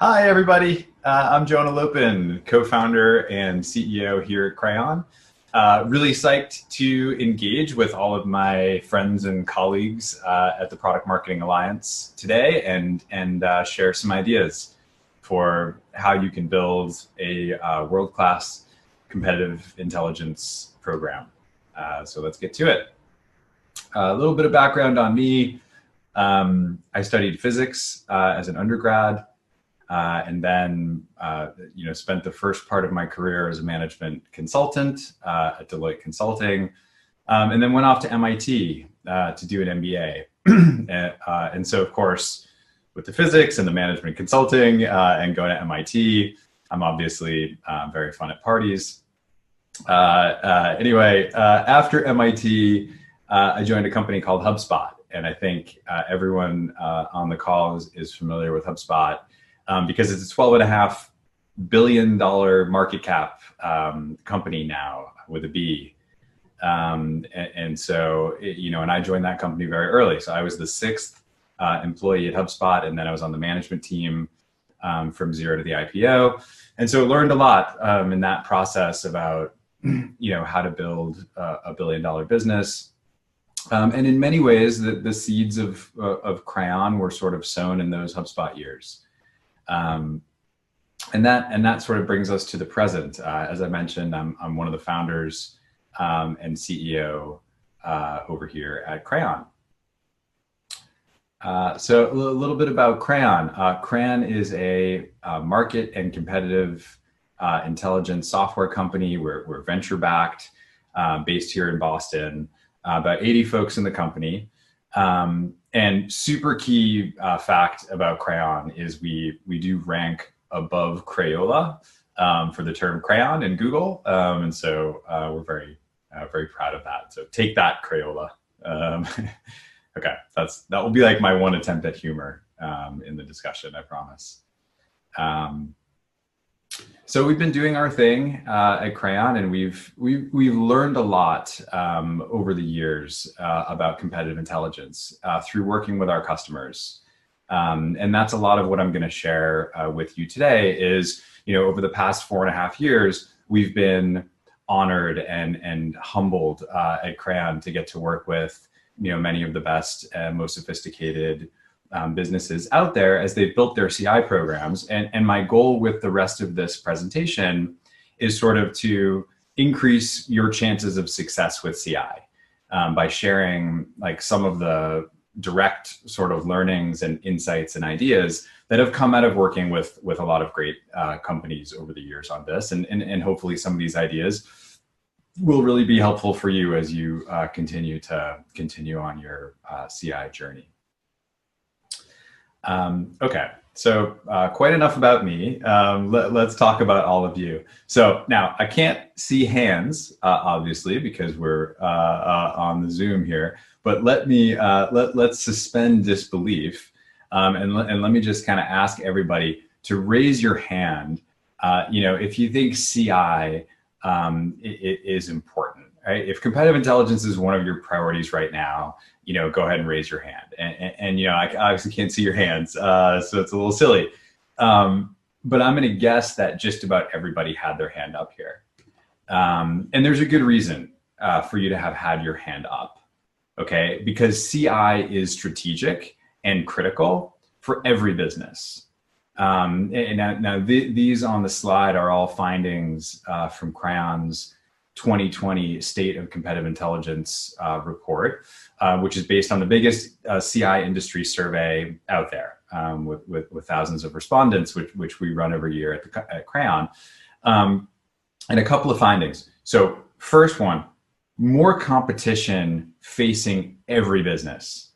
Hi, everybody. I'm Jonah Lopin, co-founder and CEO here at Crayon. Really psyched to engage with all of my friends and colleagues at the Product Marketing Alliance today and share some ideas for how you can build a world-class competitive intelligence program. So let's get to it. A little bit of background on me. I studied physics as an undergrad. And then spent the first part of my career as a management consultant at Deloitte Consulting, and then went off to MIT to do an MBA. And so, of course, with the physics and the management consulting and going to MIT, I'm obviously very fun at parties. Anyway, after MIT, I joined a company called HubSpot. And I think everyone on the call is familiar with HubSpot. Because it's a $12.5 billion market cap company now with a B. And so, and I joined that company very early. So I was the sixth employee at HubSpot, and then I was on the management team from zero to the IPO. And so learned a lot in that process about, how to build a billion-dollar business. And in many ways, the seeds of Crayon were sort of sown in those HubSpot years. And that sort of brings us to the present. As I mentioned, I'm one of the founders and CEO over here at Crayon. So a little bit about Crayon. Crayon is a market and competitive intelligence software company. We're venture-backed, based here in Boston. About 80 folks in the company. And super key fact about Crayon is we do rank above Crayola for the term crayon in Google. And so we're very proud of that. So take that, Crayola. Okay, that will be like my one attempt at humor in the discussion, I promise. So we've been doing our thing at Crayon, and we've learned a lot over the years about competitive intelligence through working with our customers. And that's a lot of what I'm going to share with you today is, over the past 4.5 years, we've been honored and humbled at Crayon to get to work with, many of the best and most sophisticated businesses out there as they've built their CI programs. And my goal with the rest of this presentation is sort of to increase your chances of success with CI by sharing like some of the direct sort of learnings and insights and ideas that have come out of working with a lot of great companies over the years on this. And hopefully some of these ideas will really be helpful for you as you continue on your CI journey. Okay, so quite enough about me. Let's talk about all of you. So now I can't see hands, obviously, because we're on the Zoom here. But let's suspend disbelief, and let me just kind of ask everybody to raise your hand. If you think CI is important, right? If competitive intelligence is one of your priorities right now, go ahead and raise your hand. And I obviously can't see your hands, so it's a little silly. But I'm going to guess that just about everybody had their hand up here. And there's a good reason for you to have had your hand up, okay? Because CI is strategic and critical for every business. And now these on the slide are all findings from Crayon's 2020 State of Competitive Intelligence report, which is based on the biggest CI industry survey out there, with thousands of respondents, which we run every year at Crayon. And a couple of findings. So first one, more competition facing every business.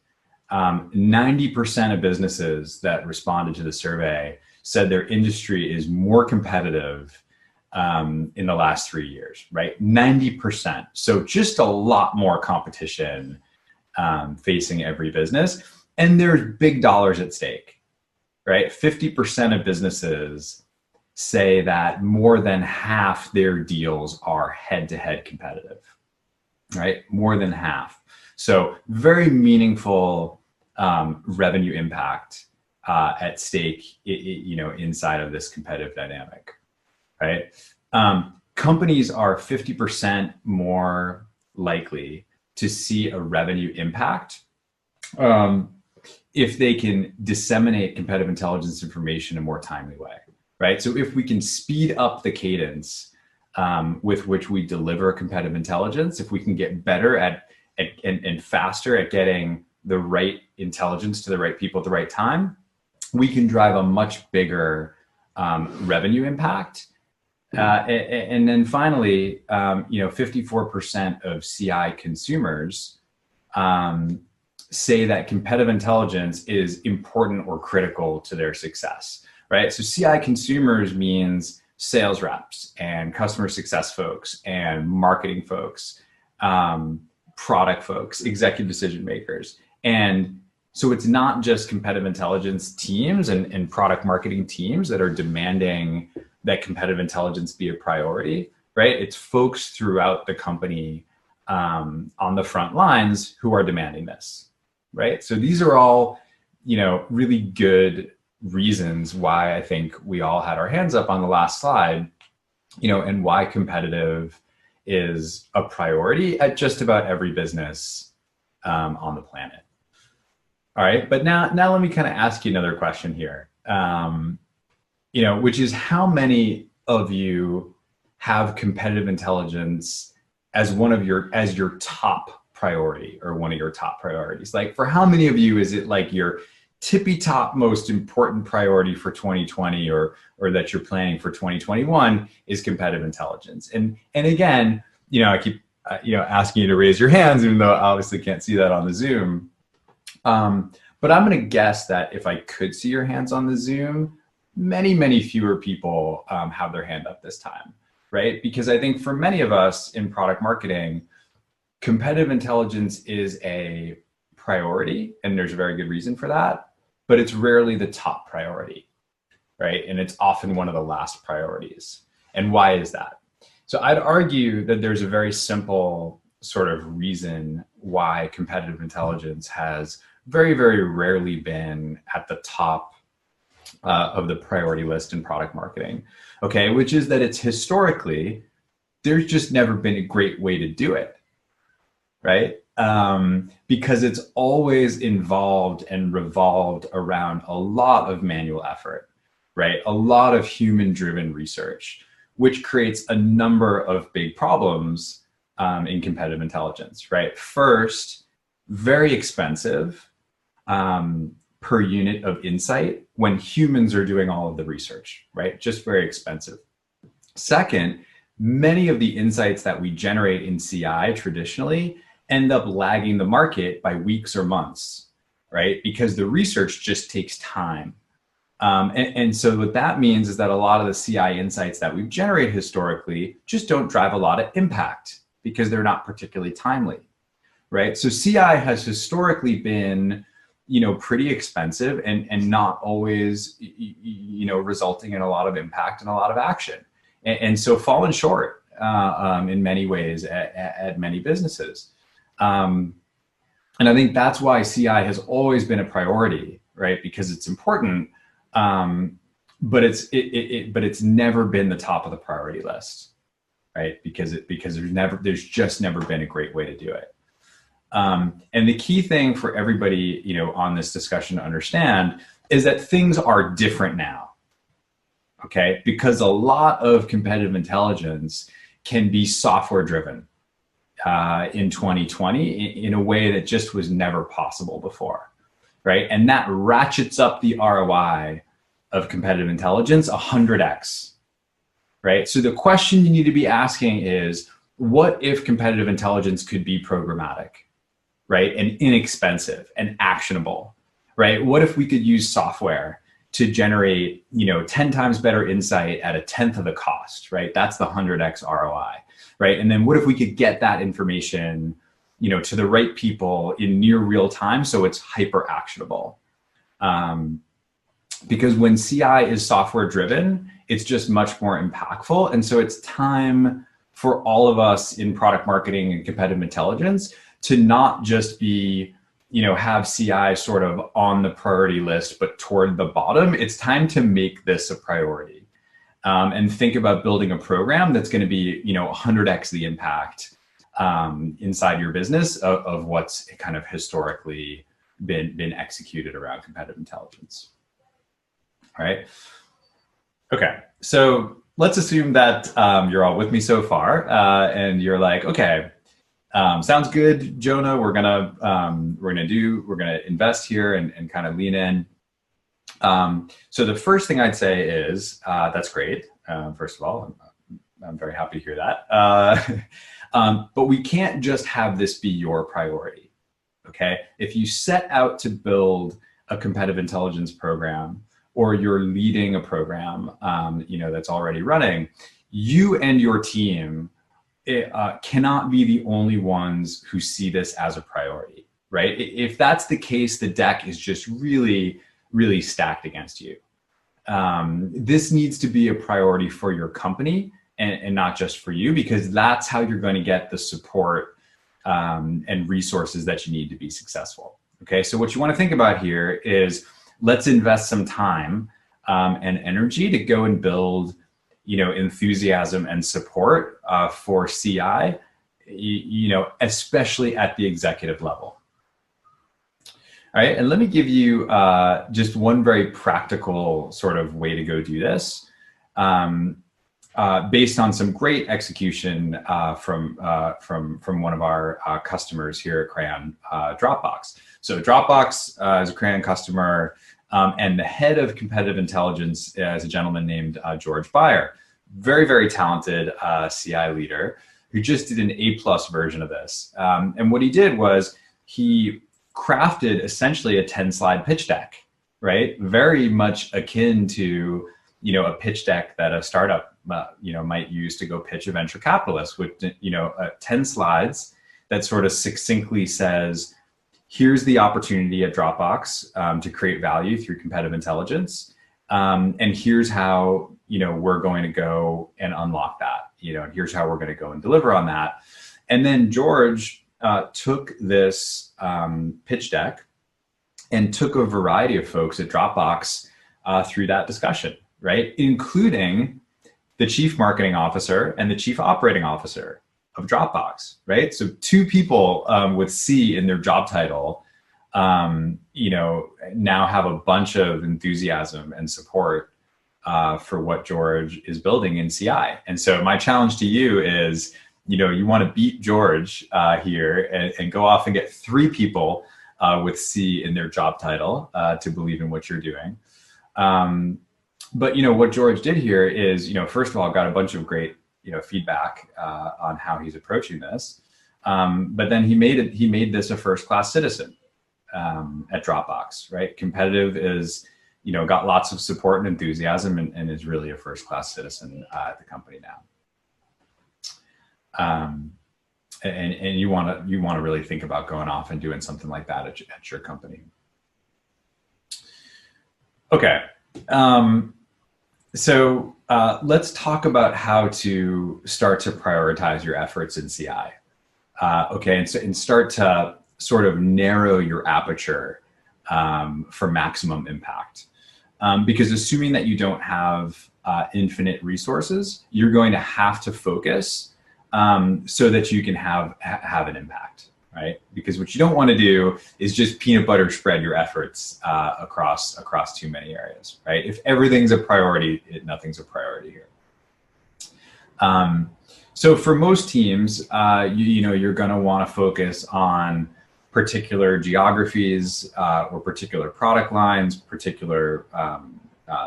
90% of businesses that responded to the survey said their industry is more competitive in the last 3 years, right? 90%. So just a lot more competition facing every business. And there's big dollars at stake, right? 50% of businesses say that more than half their deals are head-to-head competitive, right? More than half. So very meaningful revenue impact at stake, inside of this competitive dynamic, right? Companies are 50% more likely to see a revenue impact if they can disseminate competitive intelligence information in a more timely way, right? So if we can speed up the cadence with which we deliver competitive intelligence, if we can get better and faster at getting the right intelligence to the right people at the right time, we can drive a much bigger revenue impact. And then finally, 54% of CI consumers say that competitive intelligence is important or critical to their success, right? So CI consumers means sales reps and customer success folks and marketing folks, product folks, executive decision makers. And so it's not just competitive intelligence teams and product marketing teams that are demanding that competitive intelligence be a priority, right? It's folks throughout the company on the front lines who are demanding this, right? So these are all, really good reasons why I think we all had our hands up on the last slide, and why competitive is a priority at just about every business on the planet. All right, but now let me kind of ask you another question here, which is how many of you have competitive intelligence as your top priority or one of your top priorities? Like, for how many of you is it like your tippy top most important priority for 2020 or that you're planning for 2021 is competitive intelligence? And again, I keep asking you to raise your hands, even though I obviously can't see that on the Zoom. But I'm going to guess that if I could see your hands on the Zoom, many, many fewer people have their hand up this time, right? Because I think for many of us in product marketing, competitive intelligence is a priority, and there's a very good reason for that, but it's rarely the top priority, right? And it's often one of the last priorities. And why is that? So I'd argue that there's a very simple sort of reason why competitive intelligence has very, very rarely been at the top of the priority list in product marketing, okay? Which is that it's historically, there's just never been a great way to do it, right? Because it's always involved and revolved around a lot of manual effort, right? A lot of human-driven research, which creates a number of big problems in competitive intelligence, right? First, very expensive per unit of insight when humans are doing all of the research, right? Just very expensive. Second, many of the insights that we generate in CI traditionally end up lagging the market by weeks or months, right? Because the research just takes time. And so what that means is that a lot of the CI insights that we've generated historically just don't drive a lot of impact because they're not particularly timely, right? So CI has historically been, pretty expensive and not always, resulting in a lot of impact and a lot of action. And so fallen short in many ways at many businesses. And I think that's why CI has always been a priority, right? Because it's important, but it's never been the top of the priority list, right? Because there's just never been a great way to do it. And the key thing for everybody, on this discussion to understand is that things are different now, okay? Because a lot of competitive intelligence can be software driven in 2020 in a way that just was never possible before, right? And that ratchets up the ROI of competitive intelligence 100x, right? So the question you need to be asking is, what if competitive intelligence could be programmatic, right? And inexpensive and actionable, right? What if we could use software to generate, 10 times better insight at a 1/10 of the cost, right? That's the 100x ROI, right? And then what if we could get that information, to the right people in near real time so it's hyper actionable? Because when CI is software driven, it's just much more impactful. And so it's time for all of us in product marketing and competitive intelligence to not just be, have CI sort of on the priority list, but toward the bottom. It's time to make this a priority, and think about building a program that's going to be, 100x the impact inside your business of what's kind of historically been executed around competitive intelligence. All right. Okay. So let's assume that you're all with me so far, and you're like, okay, sounds good, Jonah. We're gonna invest here and kind of lean in. So the first thing I'd say is that's great. First of all, I'm very happy to hear that. But we can't just have this be your priority. Okay, if you set out to build a competitive intelligence program, or you're leading a program, that's already running, you and your team cannot be the only ones who see this as a priority, right? If that's the case, the deck is just really, really stacked against you. This needs to be a priority for your company and not just for you, because that's how you're going to get the support and resources that you need to be successful. Okay, so what you want to think about here is, let's invest some time and energy to go and build, enthusiasm and support for CI, especially at the executive level. All right, and let me give you just one very practical sort of way to go do this, based on some great execution from one of our customers here at Crayon, Dropbox. So Dropbox is a Crayon customer, and the head of competitive intelligence is a gentleman named George Beyer, very, very talented CI leader who just did an A+ version of this. And what he did was he crafted essentially a 10-slide pitch deck, right? Very much akin to, a pitch deck that a startup, might use to go pitch a venture capitalist with, 10 slides that sort of succinctly says, here's the opportunity at Dropbox to create value through competitive intelligence. And here's how, we're going to go and unlock that, and here's how we're going to go and deliver on that. And then George took this pitch deck and took a variety of folks at Dropbox through that discussion, right? Including the chief marketing officer and the chief operating officer of Dropbox, right? So two people with C in their job title, now have a bunch of enthusiasm and support for what George is building in CI. And so my challenge to you is, you want to beat George here and go off and get 3 people with C in their job title to believe in what you're doing. But what George did here is, first of all, got a bunch of great feedback on how he's approaching this. But then he made this a first-class citizen at Dropbox, right? Competitive is, got lots of support and enthusiasm and is really a first-class citizen at the company now. And you want to really think about going off and doing something like that at your company. Okay. So let's talk about how to start to prioritize your efforts in CI. Okay, and start to sort of narrow your aperture for maximum impact. Because assuming that you don't have infinite resources, you're going to have to focus so that you can have an impact, right? Because what you don't want to do is just peanut butter spread your efforts across too many areas, right? If everything's a priority, nothing's a priority here. So for most teams, you're going to want to focus on particular geographies or particular product lines, particular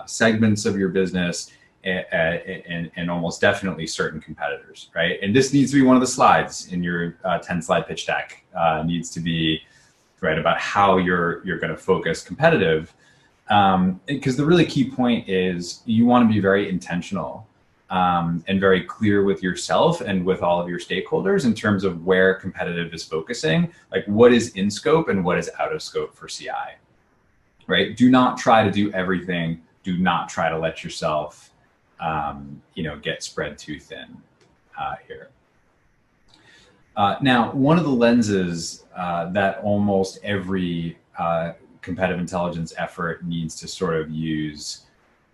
segments of your business, and almost definitely certain competitors, right? And this needs to be one of the slides in your 10-slide pitch deck. Needs to be right about how you're going to focus competitive, because the really key point is you want to be very intentional and very clear with yourself and with all of your stakeholders in terms of where competitive is focusing, like what is in scope and what is out of scope for CI, right? Do not try to do everything. Do not try to let yourself get spread too thin here. Now, one of the lenses that almost every competitive intelligence effort needs to sort of use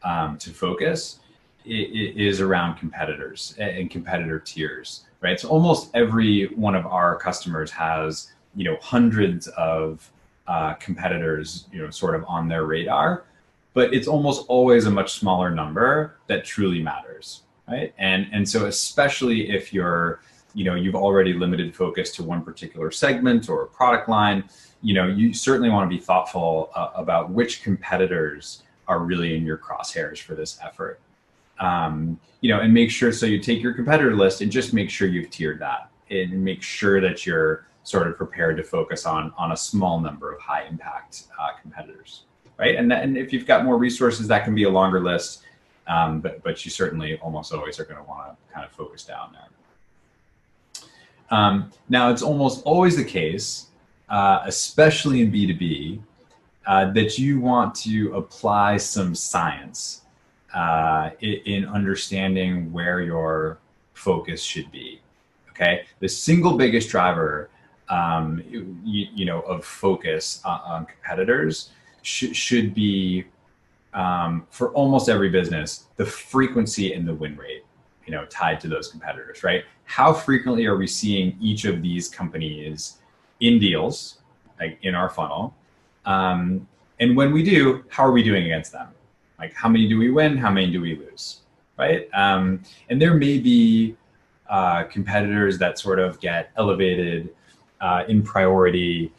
to focus is around competitors and competitor tiers, right? So almost every one of our customers has, hundreds of competitors, sort of on their radar, but it's almost always a much smaller number that truly matters, right? And so especially if you've already limited focus to one particular segment or product line, you certainly want to be thoughtful about which competitors are really in your crosshairs for this effort. And make sure, so you take your competitor list and just make sure you've tiered that and make sure that you're sort of prepared to focus on a small number of high impact competitors, right? And if you've got more resources, that can be a longer list, but you certainly almost always are going to want to kind of focus down there. Now, it's almost always the case, especially in B2B, that you want to apply some science in understanding where your focus should be. Okay, the single biggest driver, of focus on competitors should be, for almost every business, the frequency and the win rate, tied to those competitors, right? How frequently are we seeing each of these companies in deals, like in our funnel? And when we do, how are we doing against them? Like, how many do we win? How many do we lose, right? And there may be competitors that sort of get elevated in priority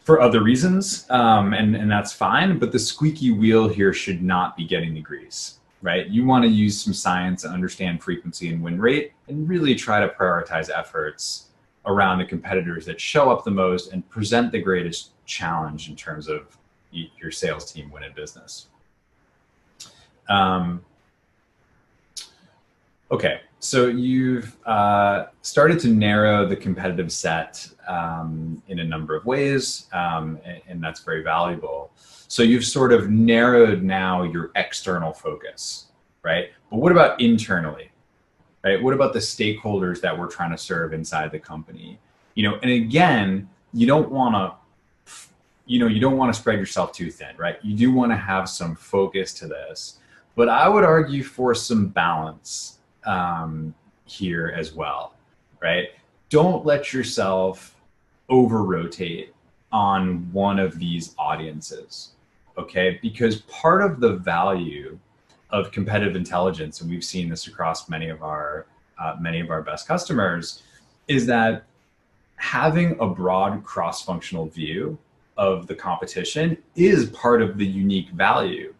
for other reasons, and that's fine. But the squeaky wheel here should not be getting the grease, right? You want to use some science and understand frequency and win rate, and really try to prioritize efforts around the competitors that show up the most and present the greatest challenge in terms of your sales team winning business. Okay, so you've started to narrow the competitive set in a number of ways, and that's very valuable. So you've sort of narrowed now your external focus, right? But what about internally, right? What about the stakeholders that we're trying to serve inside the company? And again, you don't want to spread yourself too thin, right? You do want to have some focus to this. But I would argue for some balance here as well, right? Don't let yourself over-rotate on one of these audiences, okay? Because part of the value of competitive intelligence, and we've seen this across many of our best customers, is that having a broad cross-functional view of the competition is part of the unique value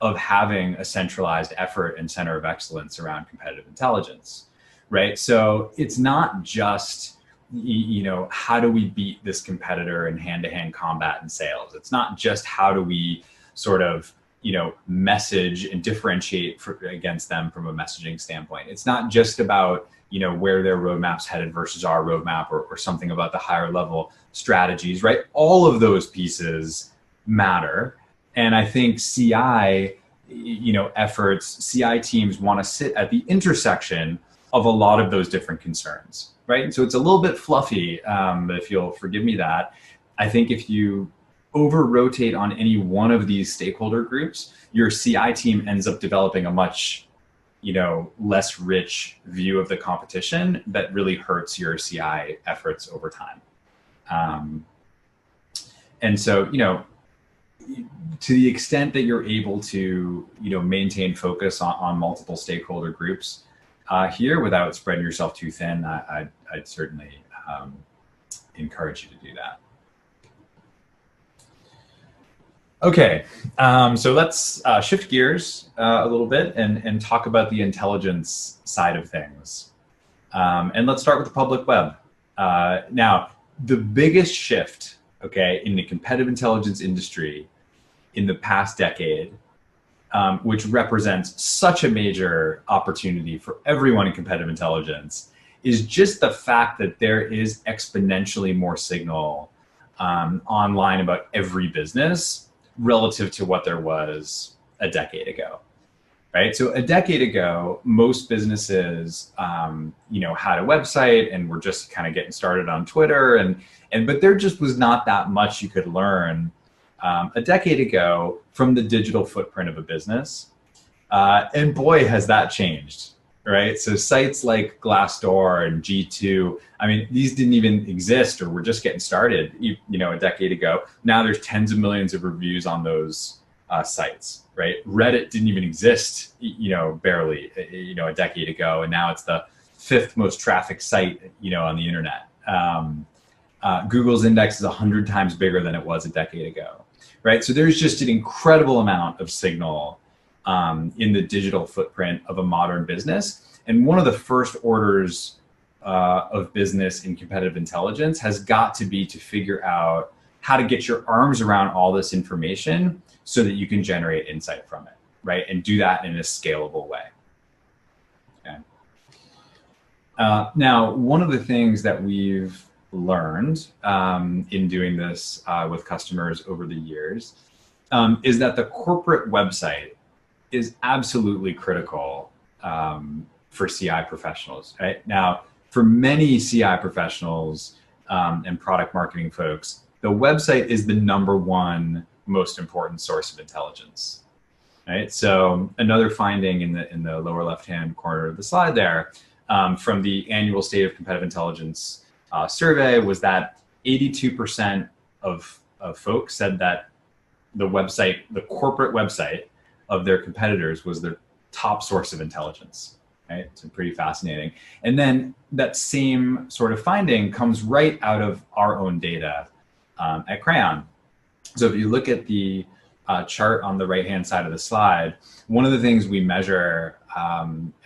of having a centralized effort and center of excellence around competitive intelligence, right? So it's not just, how do we beat this competitor in hand-to-hand combat and sales? It's not just how do we sort of, message and differentiate against them from a messaging standpoint. It's not just about, where their roadmap's headed versus our roadmap, or something about the higher level strategies, right? All of those pieces matter. And I think CI, CI teams want to sit at the intersection of a lot of those different concerns, right? And so it's a little bit fluffy, if you'll forgive me that. I think if you over-rotate on any one of these stakeholder groups, your CI team ends up developing a much, less rich view of the competition that really hurts your CI efforts over time. And so, to the extent that you're able to, maintain focus on multiple stakeholder groups here without spreading yourself too thin, I'd certainly encourage you to do that. Okay, so let's shift gears a little bit and talk about the intelligence side of things. And let's start with the public web. Now, the biggest shift, okay, in the competitive intelligence industry in the past decade, which represents such a major opportunity for everyone in competitive intelligence, is just the fact that there is exponentially more signal online about every business relative to what there was a decade ago, right? So a decade ago, most businesses, had a website and were just kind of getting started on Twitter, but there just was not that much you could learn a decade ago from the digital footprint of a business. And boy, has that changed, right? So sites like Glassdoor and G2, I mean, these didn't even exist or were just getting started, a decade ago. Now there's tens of millions of reviews on those sites, right? Reddit didn't even exist, barely, a decade ago. And now it's the 5th most trafficked site, on the internet. Google's index is 100 times bigger than it was a decade ago, right? So there's just an incredible amount of signal in the digital footprint of a modern business. And one of the first orders of business in competitive intelligence has got to be to figure out how to get your arms around all this information so that you can generate insight from it, right? And do that in a scalable way. Okay. Now, one of the things that we've learned in doing this with customers over the years is that the corporate website is absolutely critical for CI professionals, right? Now, for many CI professionals and product marketing folks, the website is the #1 most important source of intelligence, right? So another finding in the lower left-hand corner of the slide there from the annual State of Competitive Intelligence survey was that 82% of folks said that the corporate website of their competitors was their top source of intelligence, right? So pretty fascinating. And then that same sort of finding comes right out of our own data at Crayon. So if you look at the chart on the right-hand side of the slide, one of the things we measure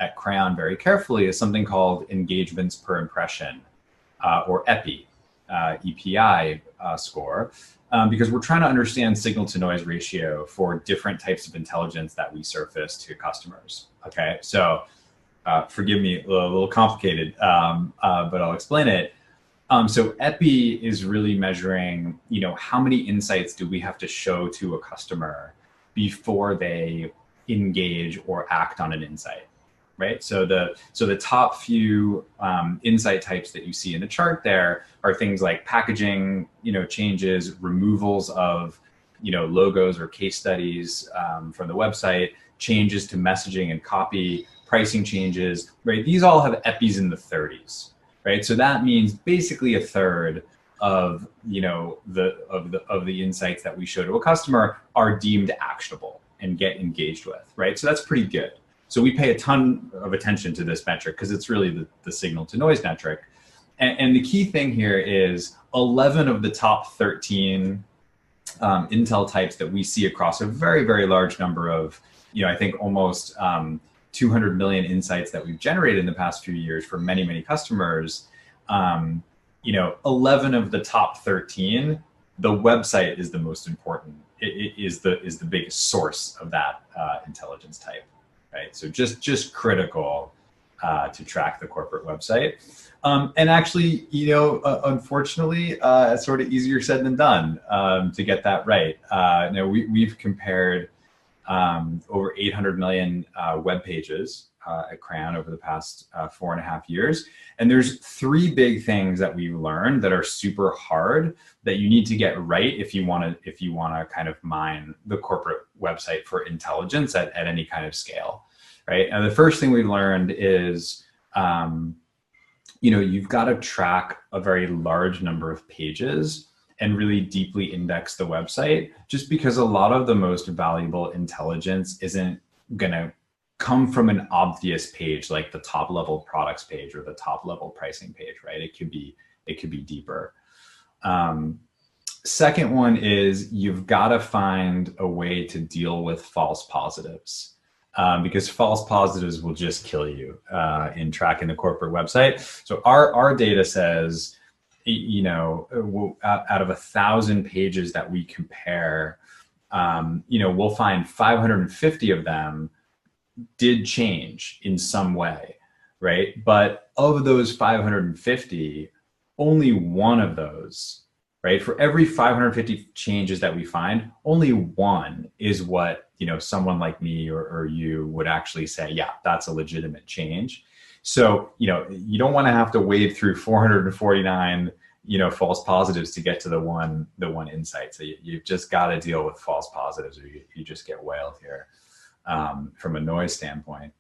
at Crayon very carefully is something called engagements per impression, or EPI, EPI score, because we're trying to understand signal to noise ratio for different types of intelligence that we surface to customers. Okay, so forgive me, a little complicated, but I'll explain it. So EPI is really measuring, how many insights do we have to show to a customer before they engage or act on an insight, right? So the top few insight types that you see in the chart there are things like packaging, changes, removals of, logos or case studies from the website, changes to messaging and copy, pricing changes, right? These all have EPIs in the 30s. Right, so that means basically a third of the insights that we show to a customer are deemed actionable and get engaged with. Right, so that's pretty good. So we pay a ton of attention to this metric because it's really the signal to noise metric. And the key thing here is 11 of the top 13 intel types that we see across a very, very large number of, I think almost 200 million insights that we've generated in the past few years for many, many customers, 11 of the top 13, the website is the most important. It is the biggest source of that intelligence type, right? So just critical to track the corporate website. And actually, unfortunately, it's sort of easier said than done to get that right. We've compared over 800 million web pages at Crayon over the past 4.5 years. And there's 3 big things that we've learned that are super hard that you need to get right if you want to kind of mine the corporate website for intelligence at any kind of scale, right? And the first thing we've learned is, you've got to track a very large number of pages and really deeply index the website, just because a lot of the most valuable intelligence isn't gonna come from an obvious page like the top level products page or the top level pricing page, right? It could be deeper. Second one is you've gotta find a way to deal with false positives, because false positives will just kill you in tracking the corporate website. So our data says, out of 1,000 pages that we compare, we'll find 550 of them did change in some way, right? But of those 550, only one of those right? For every 550 changes that we find, only one is what, you know, someone like me or you would actually say, yeah, that's a legitimate change. So, you know, you don't want to have to wade through 449, you know, false positives to get to the one insight. So you've just got to deal with false positives, or you just get whaled here from a noise standpoint.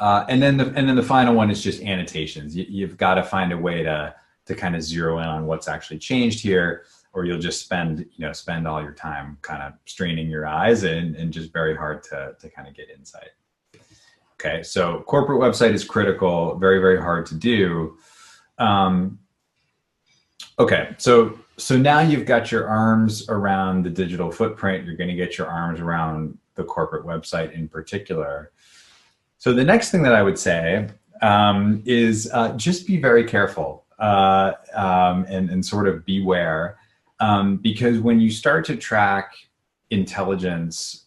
And then the final one is just annotations. You've got to find a way to kind of zero in on what's actually changed here, or you'll just spend all your time kind of straining your eyes and just very hard to kind of get insight. Okay, so corporate website is critical, very, very hard to do. Okay, so now you've got your arms around the digital footprint. You're going to get your arms around the corporate website in particular. So the next thing that I would say is just be very careful and sort of beware, because when you start to track intelligence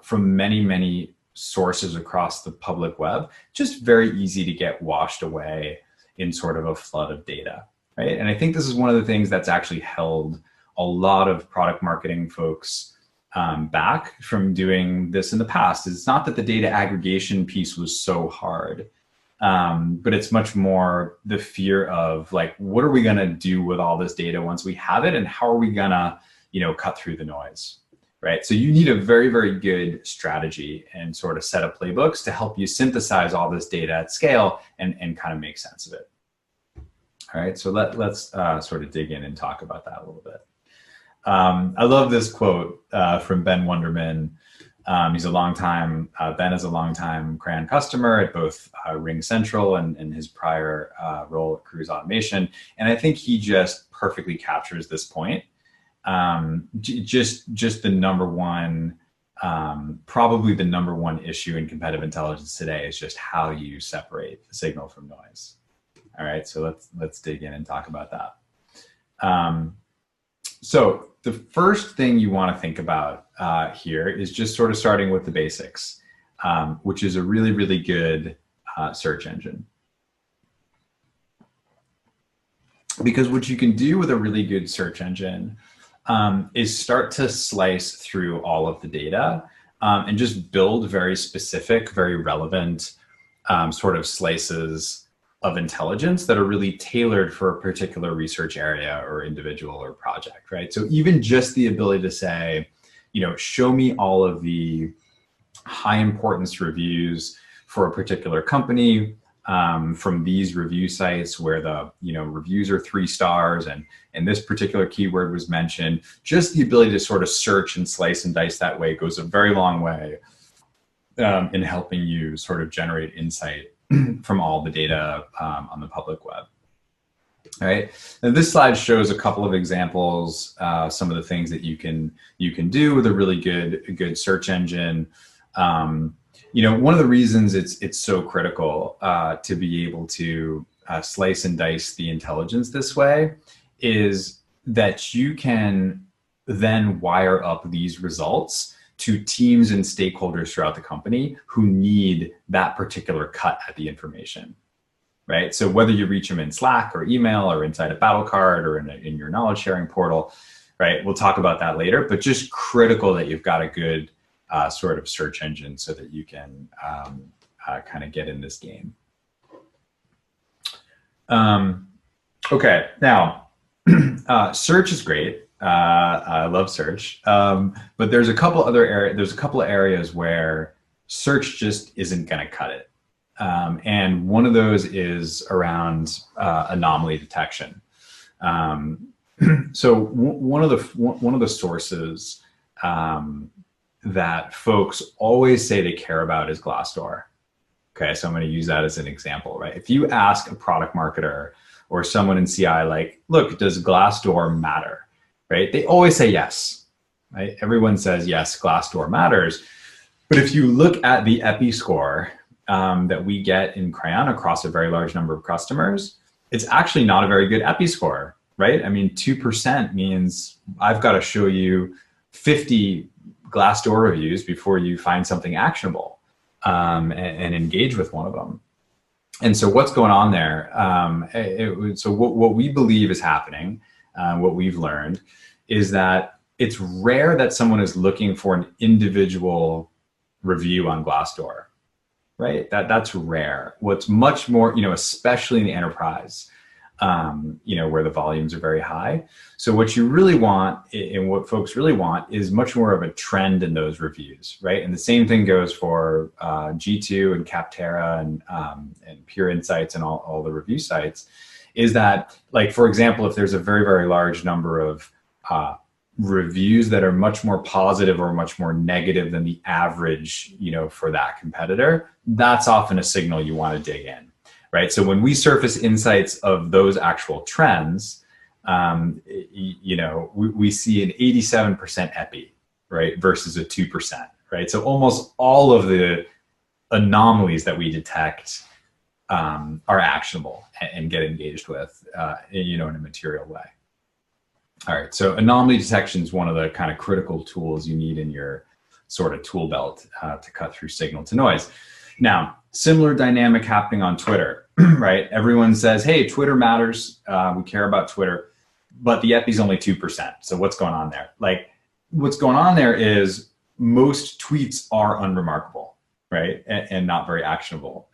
from many sources across the public web, just very easy to get washed away in sort of a flood of data, right? And I think this is one of the things that's actually held a lot of product marketing folks back from doing this in the past. It's not that the data aggregation piece was so hard, but it's much more the fear of like, what are we going to do with all this data once we have it, and how are we going to, you know, cut through the noise, right? So you need a very, very good strategy and sort of set of playbooks to help you synthesize all this data at scale and kind of make sense of it. All right, so let's sort of dig in and talk about that a little bit. I love this quote from Ben Wonderman. Ben is a longtime Crayon customer at both RingCentral and his prior role at Cruise Automation. And I think he just perfectly captures this point. Just the number one, probably the number one issue in competitive intelligence today is just how you separate signal from noise. All right, so let's dig in and talk about that. So the first thing you want to think about here is just sort of starting with the basics, which is a really, really good search engine. Because what you can do with a really good search engine is start to slice through all of the data and just build very specific, very relevant sort of slices of intelligence that are really tailored for a particular research area or individual or project, right? So even just the ability to say, you know, show me all of the high importance reviews for a particular company from these review sites where the, you know, reviews are 3 stars and this particular keyword was mentioned. Just the ability to sort of search and slice and dice that way goes a very long way in helping you sort of generate insight from all the data on the public web. All right, and this slide shows a couple of examples, some of the things that you can do with a really good search engine. You know, one of the reasons it's so critical to be able to slice and dice the intelligence this way is that you can then wire up these results to teams and stakeholders throughout the company who need that particular cut at the information, right? So whether you reach them in Slack or email or inside a battle card or in your knowledge sharing portal, right? We'll talk about that later, but just critical that you've got a good sort of search engine so that you can kind of get in this game. Okay, now search is great. I love search, but there's a couple of areas where search just isn't going to cut it, and one of those is around anomaly detection. So one of the sources that folks always say they care about is Glassdoor. Okay, so I'm going to use that as an example, right? If you ask a product marketer or someone in CI, like, look, does Glassdoor matter? Right? They always say yes, right? Everyone says yes, Glassdoor matters. But if you look at the EPI score that we get in Crayon across a very large number of customers, it's actually not a very good EPI score, right? I mean, 2% means I've got to show you 50 Glassdoor reviews before you find something actionable and engage with one of them. And so what's going on there? So what we believe is happening what we've learned is that it's rare that someone is looking for an individual review on Glassdoor, right? That's rare. What's much more, especially in the enterprise, where the volumes are very high. So what you really want, and what folks really want, is much more of a trend in those reviews, right? And the same thing goes for G2 and Capterra and Pure Insights and all the review sites, is that, like, for example, if there's a very, very large number of reviews that are much more positive or much more negative than the average, for that competitor, that's often a signal you want to dig in. Right. So when we surface insights of those actual trends, we see an 87% epi, right, versus a 2%, right? So almost all of the anomalies that we detect are actionable and get engaged with, in a material way. All right. So anomaly detection is one of the kind of critical tools you need in your sort of tool belt to cut through signal to noise. Now, similar dynamic happening on Twitter, right? Everyone says, hey, Twitter matters. We care about Twitter, but the epi is only 2%. So what's going on there? Like, what's going on there is most tweets are unremarkable, right? And not very actionable.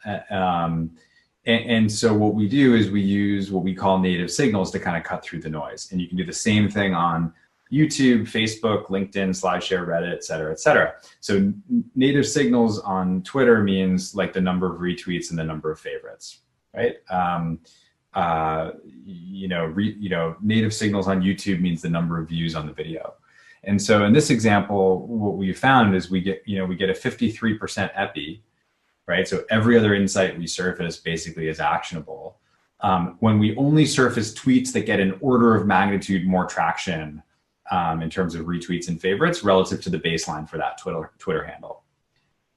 And so what we do is we use what we call native signals to kind of cut through the noise. And you can do the same thing on YouTube, Facebook, LinkedIn, SlideShare, Reddit, et cetera, et cetera. So native signals on Twitter means like the number of retweets and the number of favorites, right? Native signals on YouTube means the number of views on the video. And so in this example, what we found is we get a 53% epi, right? So every other insight we surface basically is actionable. When we only surface tweets that get an order of magnitude more traction in terms of retweets and favorites relative to the baseline for that Twitter handle,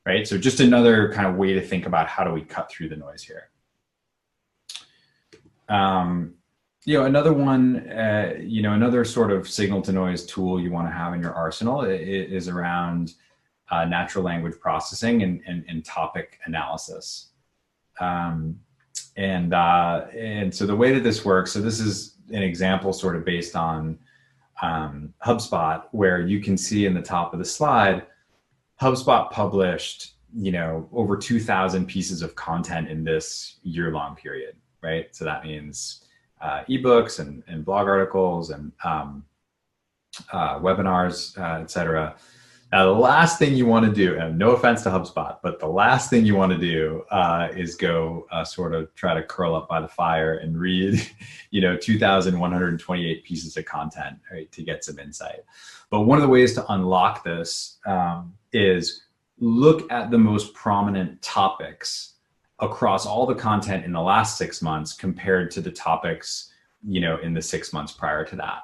right? So just another kind of way to think about how do we cut through the noise here. Another one, another sort of signal to noise tool you want to have in your arsenal is around natural language processing and topic analysis. And so the way that this works, so this is an example sort of based on HubSpot, where you can see in the top of the slide, HubSpot published, over 2,000 pieces of content in this year-long period, right? So that means ebooks and blog articles and webinars, et cetera. Now, the last thing you want to do, and no offense to HubSpot, but the last thing you want to do is go sort of try to curl up by the fire and read, 2,128 pieces of content, right, to get some insight. But one of the ways to unlock this is look at the most prominent topics across all the content in the last 6 months compared to the topics, in the 6 months prior to that,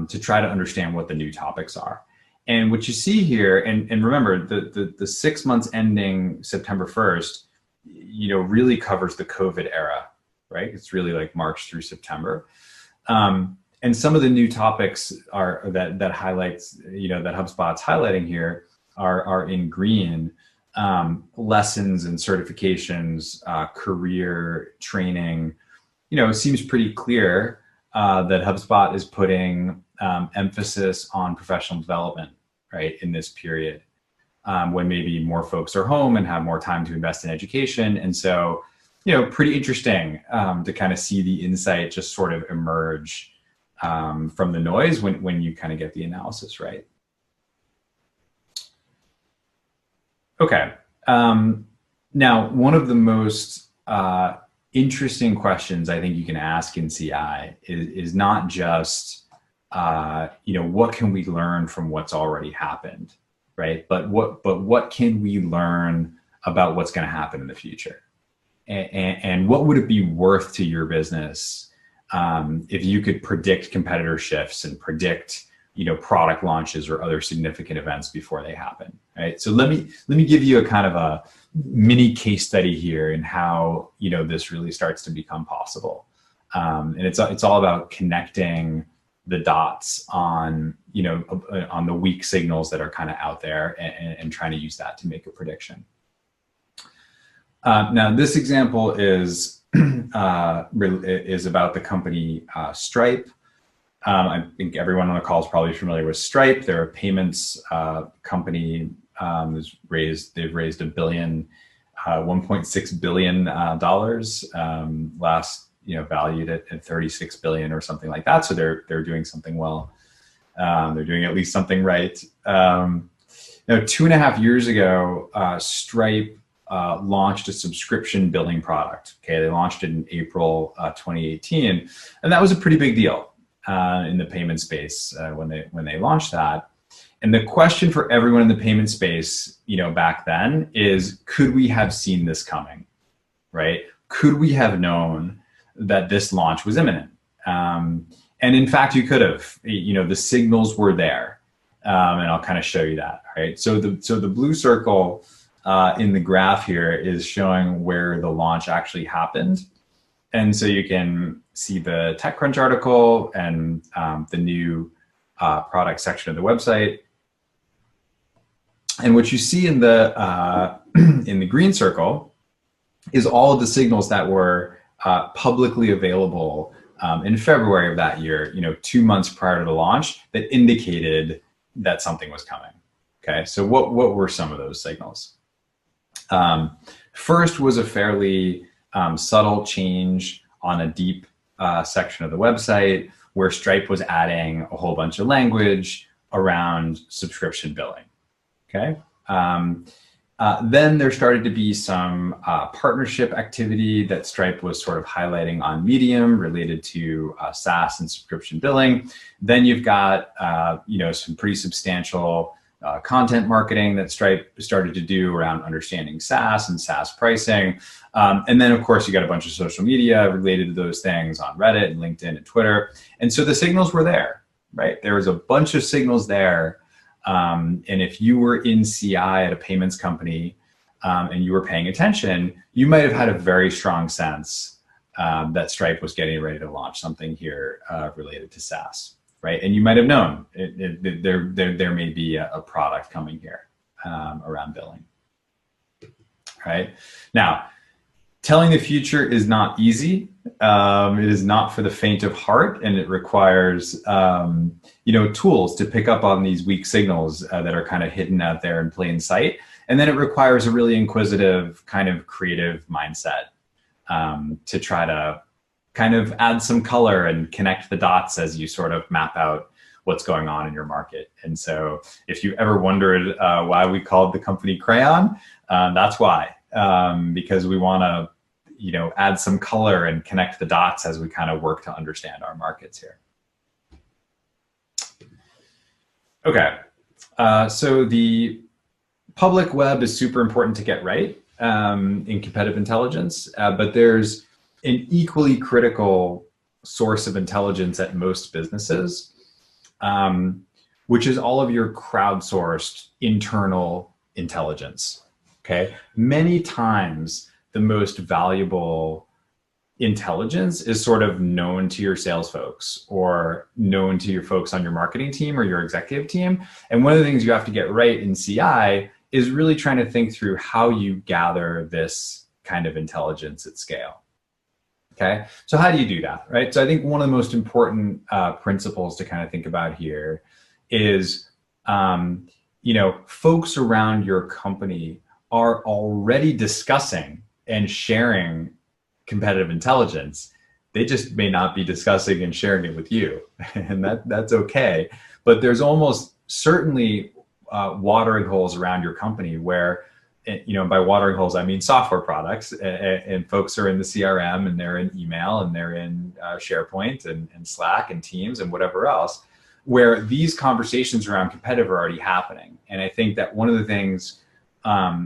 to try to understand what the new topics are. And what you see here, and remember, the 6 months ending September 1st, really covers the COVID era, right? It's really like March through September. And some of the new topics that highlights, that HubSpot's highlighting here are in green. Lessons and certifications, career training. It seems pretty clear that HubSpot is putting emphasis on professional development, right, in this period, when maybe more folks are home and have more time to invest in education. And so, pretty interesting to kind of see the insight just sort of emerge from the noise when you kind of get the analysis right. Okay. Now, one of the most interesting questions I think you can ask in CI is not just what can we learn from what's already happened, right? But what can we learn about what's going to happen in the future, and what would it be worth to your business if you could predict competitor shifts and predict product launches or other significant events before they happen, right? So let me give you a kind of a mini case study here in how this really starts to become possible, and it's all about connecting the dots on on the weak signals that are kind of out there and trying to use that to make a prediction. Now this example is about the company Stripe. I think everyone on the call is probably familiar with Stripe. They're a payments company. They've raised $1.6 billion last, valued at 36 billion or something like that. So they're doing something well. They're doing at least something right. 2.5 years ago, Stripe launched a subscription billing product. Okay, they launched it in April 2018, and that was a pretty big deal in the payment space when they launched that. And the question for everyone in the payment space, back then is, could we have seen this coming, right? Could we have known that this launch was imminent? And in fact, you could have. The signals were there, and I'll kind of show you that. Right. So the blue circle in the graph here is showing where the launch actually happened, and so you can see the TechCrunch article and the new product section of the website. And what you see in the green circle is all of the signals that were publicly available in February of that year, 2 months prior to the launch, that indicated that something was coming. Okay, so what were some of those signals? First was a fairly subtle change on a deep section of the website where Stripe was adding a whole bunch of language around subscription billing. Okay. Then there started to be some partnership activity that Stripe was sort of highlighting on Medium related to SaaS and subscription billing. Then you've got some pretty substantial content marketing that Stripe started to do around understanding SaaS and SaaS pricing. And then, of course, you got a bunch of social media related to those things on Reddit and LinkedIn and Twitter. And so the signals were there, right? There was a bunch of signals there. And if you were in CI at a payments company and you were paying attention, you might have had a very strong sense that Stripe was getting ready to launch something here related to SaaS, right? And you might have known there may be a product coming here around billing, right? Now, telling the future is not easy. It is not for the faint of heart, and it requires tools to pick up on these weak signals that are kind of hidden out there in plain sight. And then it requires a really inquisitive, kind of creative mindset to try to kind of add some color and connect the dots as you sort of map out what's going on in your market. And so if you ever wondered why we called the company Crayon, that's why, because we want to add some color and connect the dots as we kind of work to understand our markets here. Okay, so the public web is super important to get right in competitive intelligence, but there's an equally critical source of intelligence at most businesses, which is all of your crowdsourced internal intelligence. Okay, many times the most valuable intelligence is sort of known to your sales folks or known to your folks on your marketing team or your executive team. And one of the things you have to get right in CI is really trying to think through how you gather this kind of intelligence at scale. Okay, so how do you do that, right? So I think one of the most important principles to kind of think about here is, folks around your company are already discussing and sharing competitive intelligence. They just may not be discussing and sharing it with you, and that's okay. But there's almost certainly watering holes around your company where, by watering holes, I mean software products, and folks are in the CRM and they're in email and they're in SharePoint and Slack and Teams and whatever else, where these conversations around competitive are already happening. And I think that one of the things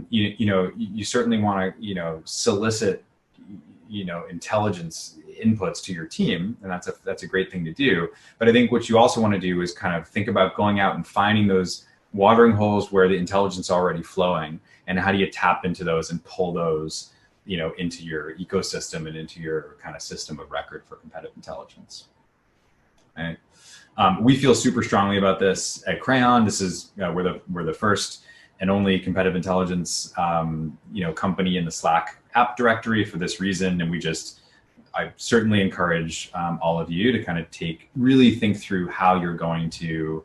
you certainly want to solicit intelligence inputs to your team, and that's a great thing to do. But I think what you also want to do is kind of think about going out and finding those watering holes where the intelligence is already flowing, and how do you tap into those and pull those into your ecosystem and into your kind of system of record for competitive intelligence. Right? We feel super strongly about this at Crayon. This is we're the first and only competitive intelligence company in the Slack app directory for this reason, and we just I certainly encourage all of you to kind of really think through how you're going to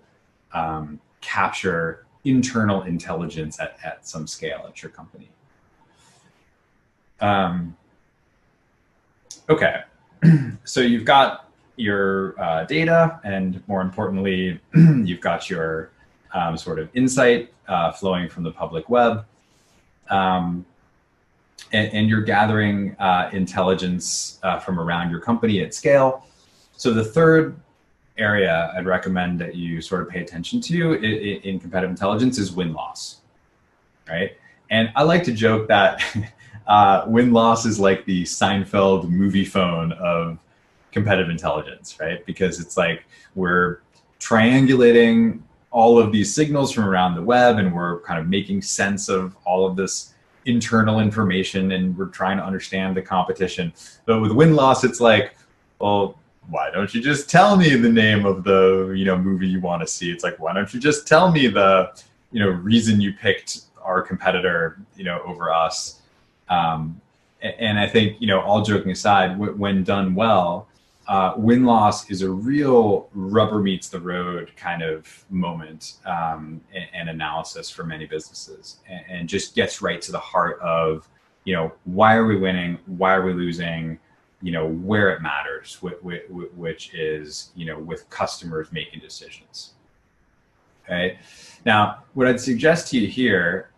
capture internal intelligence at some scale at your company. Okay, so you've got your data, and more importantly, you've got your sort of insight flowing from the public web. And you're gathering intelligence from around your company at scale. So the third area I'd recommend that you sort of pay attention to in competitive intelligence is win-loss, right? And I like to joke that win-loss is like the Seinfeld movie phone of competitive intelligence, right? Because it's like we're triangulating all of these signals from around the web, and we're kind of making sense of all of this internal information, and we're trying to understand the competition. But with win-loss, it's like, well, why don't you just tell me the name of the movie you want to see? It's like, why don't you just tell me the reason you picked our competitor over us? And I think all joking aside, when done well, win-loss is a real rubber meets the road kind of moment and analysis for many businesses, and just gets right to the heart of why are we winning, why are we losing, where it matters, which is with customers making decisions. Okay, now what I'd suggest to you here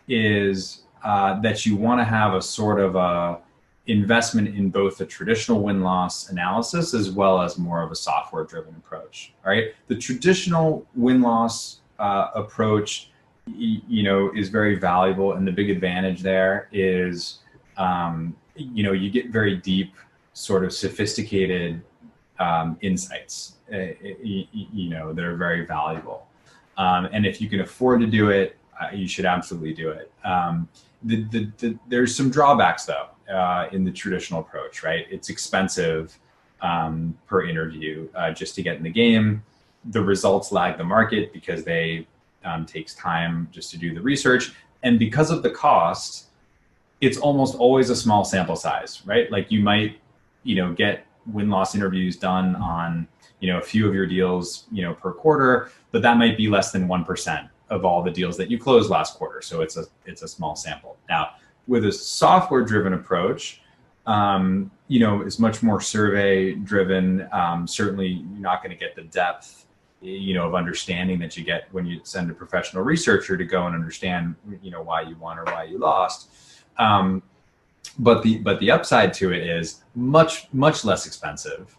is that you want to have a sort of a investment in both the traditional win-loss analysis as well as more of a software-driven approach. All right, the traditional win-loss approach, is very valuable, and the big advantage there is, you get very deep, sort of sophisticated insights, that are very valuable, and if you can afford to do it, you should absolutely do it. There's some drawbacks though. In the traditional approach, right? It's expensive per interview just to get in the game. The results lag the market because they takes time just to do the research. And because of the cost, it's almost always a small sample size, right? Like you might, get win-loss interviews done on, a few of your deals, per quarter, but that might be less than 1% of all the deals that you closed last quarter. So it's a small sample. Now, with a software-driven approach, it's much more survey-driven. Certainly, you're not going to get the depth, of understanding that you get when you send a professional researcher to go and understand, why you won or why you lost. But the upside to it is much less expensive,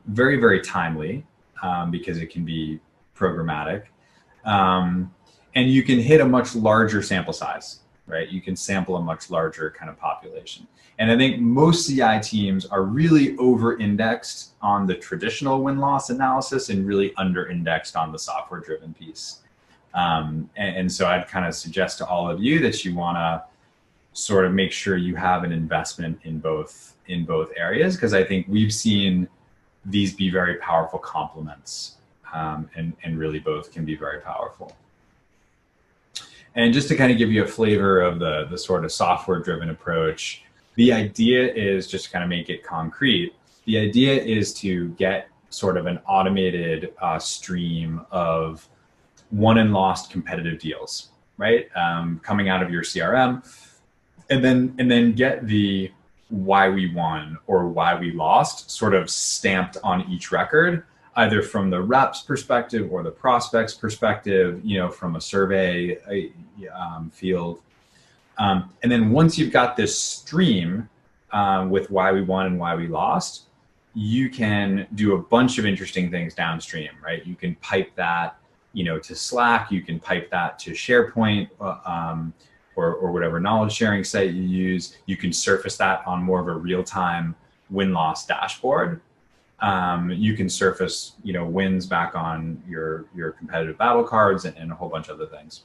very very timely, because it can be programmatic, and you can hit a much larger sample size. Right? You can sample a much larger kind of population. And I think most CI teams are really over-indexed on the traditional win-loss analysis and really under-indexed on the software-driven piece. And so I'd kind of suggest to all of you that you want to sort of make sure you have an investment in both areas, because I think we've seen these be very powerful complements, and really both can be very powerful. And just to kind of give you a flavor of the sort of software-driven approach, the idea is, just to kind of make it concrete, the idea is to get sort of an automated stream of won and lost competitive deals, right? Coming out of your CRM, and then get the why we won or why we lost sort of stamped on each record, either from the rep's perspective or the prospect's perspective, from a survey field. And then once you've got this stream with why we won and why we lost, you can do a bunch of interesting things downstream, right? You can pipe that, to Slack, you can pipe that to SharePoint, or whatever knowledge sharing site you use. You can surface that on more of a real-time win-loss dashboard. You can surface, wins back on your competitive battle cards and a whole bunch of other things.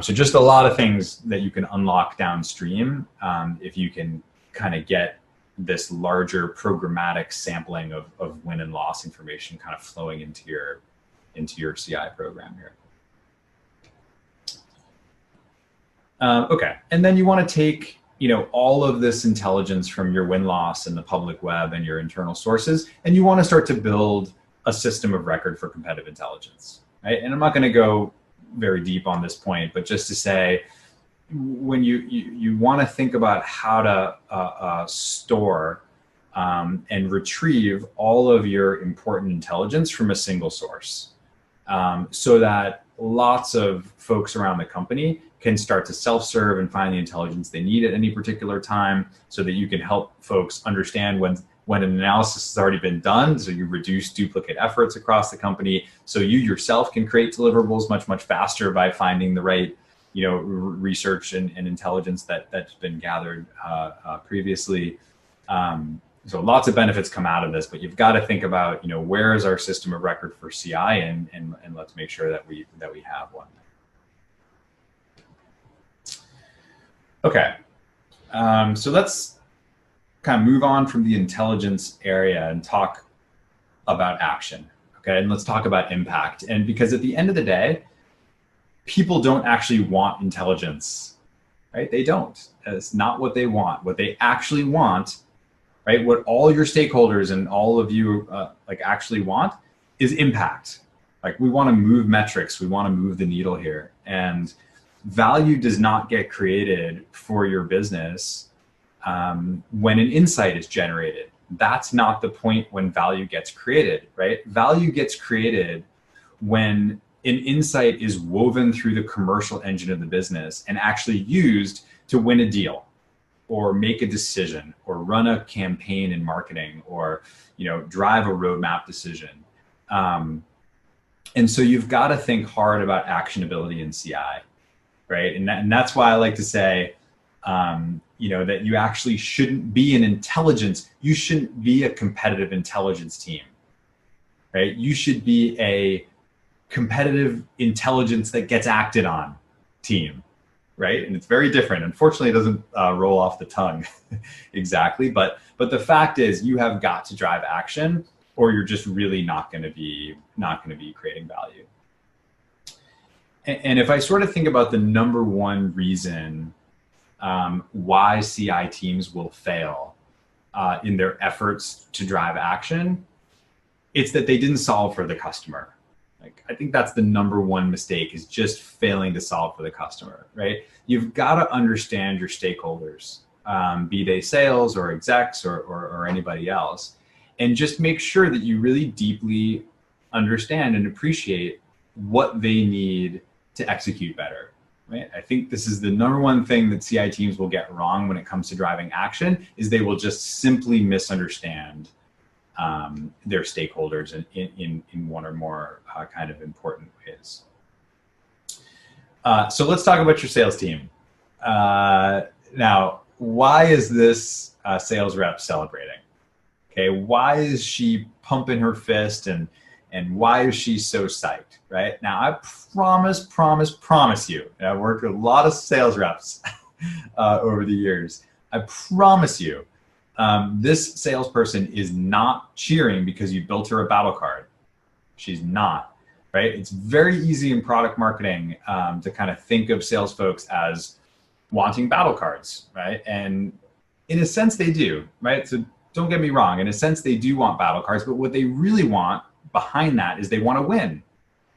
So just a lot of things that you can unlock downstream if you can kind of get this larger programmatic sampling of win and loss information kind of flowing into your CI program here. Okay, and then you want to take all of this intelligence from your win-loss and the public web and your internal sources, and you want to start to build a system of record for competitive intelligence, right? And I'm not going to go very deep on this point, but just to say, when you want to think about how to store and retrieve all of your important intelligence from a single source, so that lots of folks around the company can start to self-serve and find the intelligence they need at any particular time, so that you can help folks understand when an analysis has already been done, so you reduce duplicate efforts across the company, so you yourself can create deliverables much faster by finding the right research and intelligence that's been gathered previously. So lots of benefits come out of this, but you've got to think about, where is our system of record for CI, and let's make sure that we have one. Okay, so let's kind of move on from the intelligence area and talk about action. Okay, and let's talk about impact. And because at the end of the day, people don't actually want intelligence, right? They don't. It's not what they want. What they actually want, right? What all your stakeholders and all of you actually want is impact. Like, we want to move metrics. We want to move the needle here. And value does not get created for your business when an insight is generated. That's not the point when value gets created, right? Value gets created when an insight is woven through the commercial engine of the business and actually used to win a deal, or make a decision, or run a campaign in marketing, or drive a roadmap decision. And so you've got to think hard about actionability in CI, right? And that's why I like to say, that you actually shouldn't be an intelligence. You shouldn't be a competitive intelligence team, right? You should be a competitive intelligence that gets acted on team, right? And it's very different. Unfortunately, it doesn't roll off the tongue exactly, but the fact is, you have got to drive action, or you're just really not going to be creating value. And if I sort of think about the number one reason why CI teams will fail in their efforts to drive action, it's that they didn't solve for the customer. I think that's the number one mistake, is just failing to solve for the customer, right? You've got to understand your stakeholders, be they sales or execs or anybody else, and just make sure that you really deeply understand and appreciate what they need to execute better, right? I think this is the number one thing that CI teams will get wrong when it comes to driving action, is they will just simply misunderstand their stakeholders in one or more kind of important ways. So let's talk about your sales team. Now, why is this sales rep celebrating? Okay, why is she pumping her fist, and why is she so psyched, right? Now, I promise you, and I've worked with a lot of sales reps over the years, I promise you, this salesperson is not cheering because you built her a battle card. She's not, right? It's very easy in product marketing to kind of think of sales folks as wanting battle cards, right? And in a sense they do, right? So don't get me wrong, in a sense they do want battle cards, but what they really want behind that is they want to win.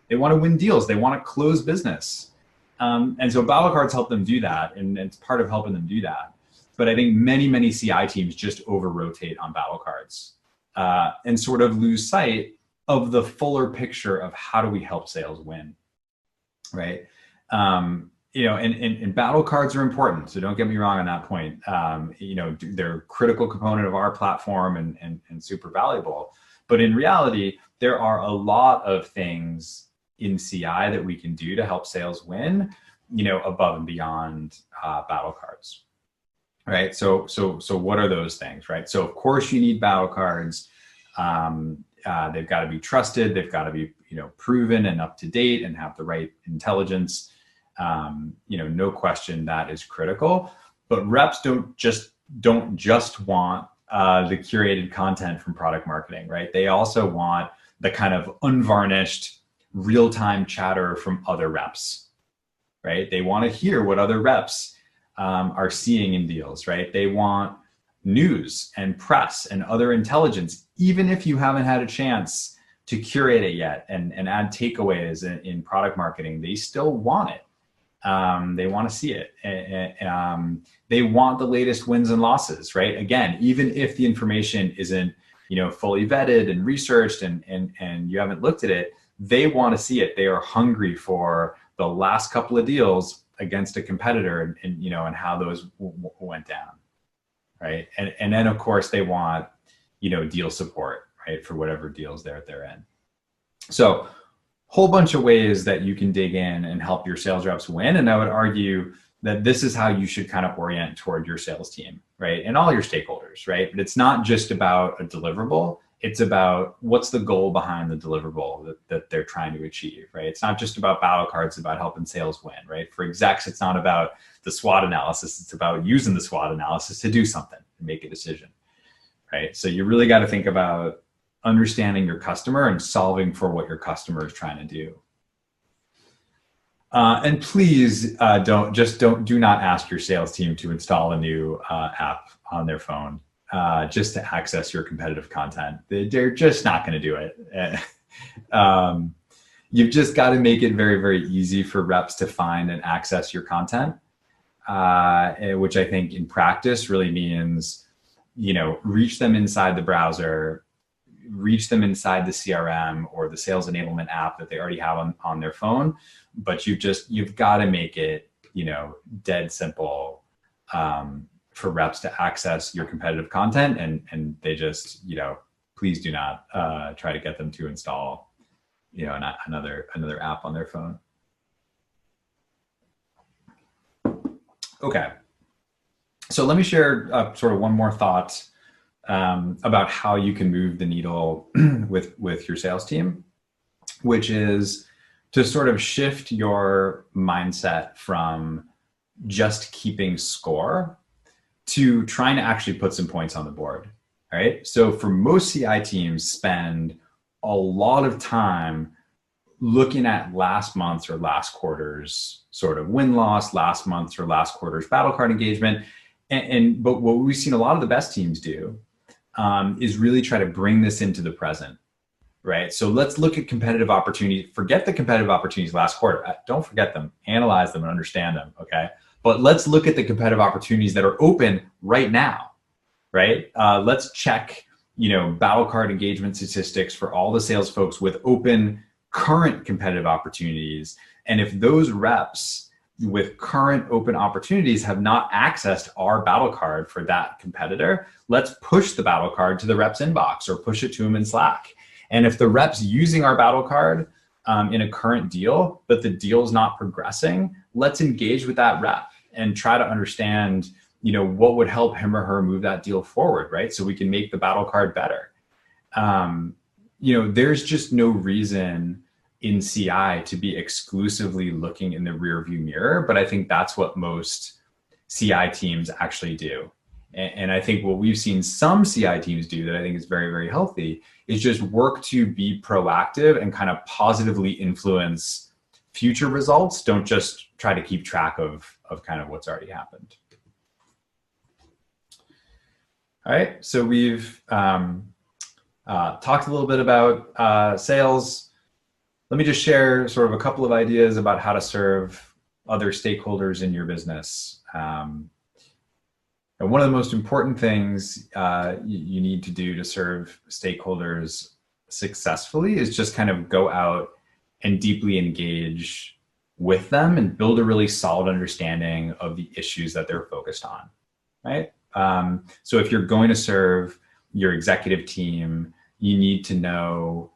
They want to win deals. They want to close business. And so battle cards help them do that, and it's part of helping them do that. But I think many CI teams just over-rotate on battle cards and sort of lose sight of the fuller picture of how do we help sales win, right? And battle cards are important, so don't get me wrong on that point. They're a critical component of our platform and super valuable. But in reality, there are a lot of things in CI that we can do to help sales win, above and beyond battle cards. Right. So what are those things, right? So of course you need battle cards. They've got to be trusted. They've got to be, proven and up to date and have the right intelligence. No question that is critical. But reps don't just want the curated content from product marketing, right? They also want the kind of unvarnished real-time chatter from other reps, right? They want to hear what other reps are seeing in deals, right? They want news and press and other intelligence, even if you haven't had a chance to curate it yet and add takeaways in product marketing. They still want it. They want to see it. They want the latest wins and losses, right? Again, even if the information isn't, fully vetted and researched and you haven't looked at it, they want to see it. They are hungry for the last couple of deals against a competitor and how those went down, right? And then of course they want, deal support, right? For whatever deals they're in. So whole bunch of ways that you can dig in and help your sales reps win. And I would argue that this is how you should kind of orient toward your sales team, right? And all your stakeholders, right? But it's not just about a deliverable. It's about what's the goal behind the deliverable that they're trying to achieve, right? It's not just about battle cards, it's about helping sales win, right? For execs, it's not about the SWOT analysis. It's about using the SWOT analysis to do something and make a decision, right? So you really got to think about understanding your customer and solving for what your customer is trying to do. And please do not ask your sales team to install a new app on their phone just to access your competitive content. They're just not going to do it. You've just got to make it very, very easy for reps to find and access your content, which I think in practice really means, reach them inside the browser, reach them inside the CRM or the sales enablement app that they already have on their phone. But you've got to make it, dead simple for reps to access your competitive content. And they just, please do not try to get them to install, another app on their phone. Okay. So let me share sort of one more thought about how you can move the needle with your sales team, which is to sort of shift your mindset from just keeping score to trying to actually put some points on the board, right? So for most CI teams spend a lot of time looking at last month's or last quarter's sort of win-loss, last month's or last quarter's battle card engagement. But what we've seen a lot of the best teams do is really try to bring this into the present, right? So let's look at competitive opportunities. Forget the competitive opportunities last quarter. Don't forget them. Analyze them and understand them, okay? But let's look at the competitive opportunities that are open right now, right? Let's check, battle card engagement statistics for all the sales folks with open current competitive opportunities. And if those reps with current open opportunities have not accessed our battle card for that competitor, let's push the battle card to the rep's inbox or push it to them in Slack. And if the rep's using our battle card in a current deal, but the deal's not progressing, let's engage with that rep and try to understand, what would help him or her move that deal forward, right? So we can make the battle card better. There's just no reason in CI to be exclusively looking in the rearview mirror, but I think that's what most CI teams actually do. And I think what we've seen some CI teams do that I think is very, very healthy is just work to be proactive and kind of positively influence future results. Don't just try to keep track of kind of what's already happened. All right, so we've talked a little bit about sales. Let me just share sort of a couple of ideas about how to serve other stakeholders in your business. And one of the most important things you need to do to serve stakeholders successfully is just kind of go out and deeply engage with them and build a really solid understanding of the issues that they're focused on, right? So if you're going to serve your executive team, you need to know,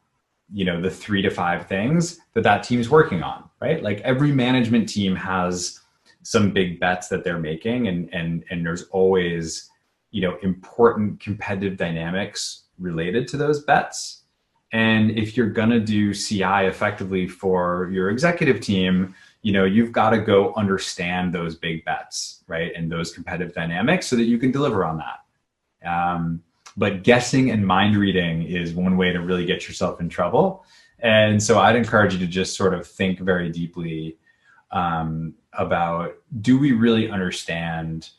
the 3 to 5 things that team's working on, right? Like every management team has some big bets that they're making and there's always, important competitive dynamics related to those bets. And if you're gonna do CI effectively for your executive team, you've got to go understand those big bets, right? And those competitive dynamics so that you can deliver on that. But guessing and mind reading is one way to really get yourself in trouble. And so I'd encourage you to just sort of think very deeply about, do we really understand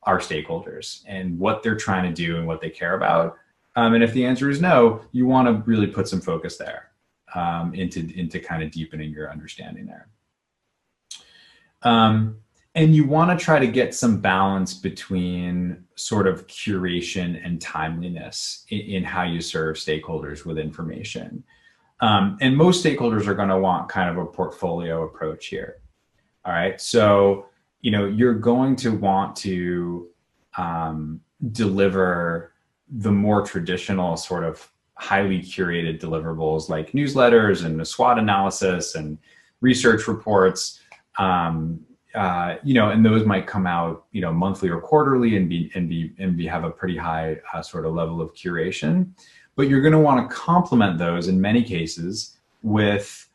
our stakeholders and what they're trying to do and what they care about? And if the answer is no, you want to really put some focus there, into kind of deepening your understanding there. And you want to try to get some balance between sort of curation and timeliness in how you serve stakeholders with information. And most stakeholders are going to want kind of a portfolio approach here. All right. So, you're going to want to deliver the more traditional sort of highly curated deliverables like newsletters and a SWOT analysis and research reports. And those might come out, monthly or quarterly and have a pretty high sort of level of curation. But you're going to want to complement those in many cases with,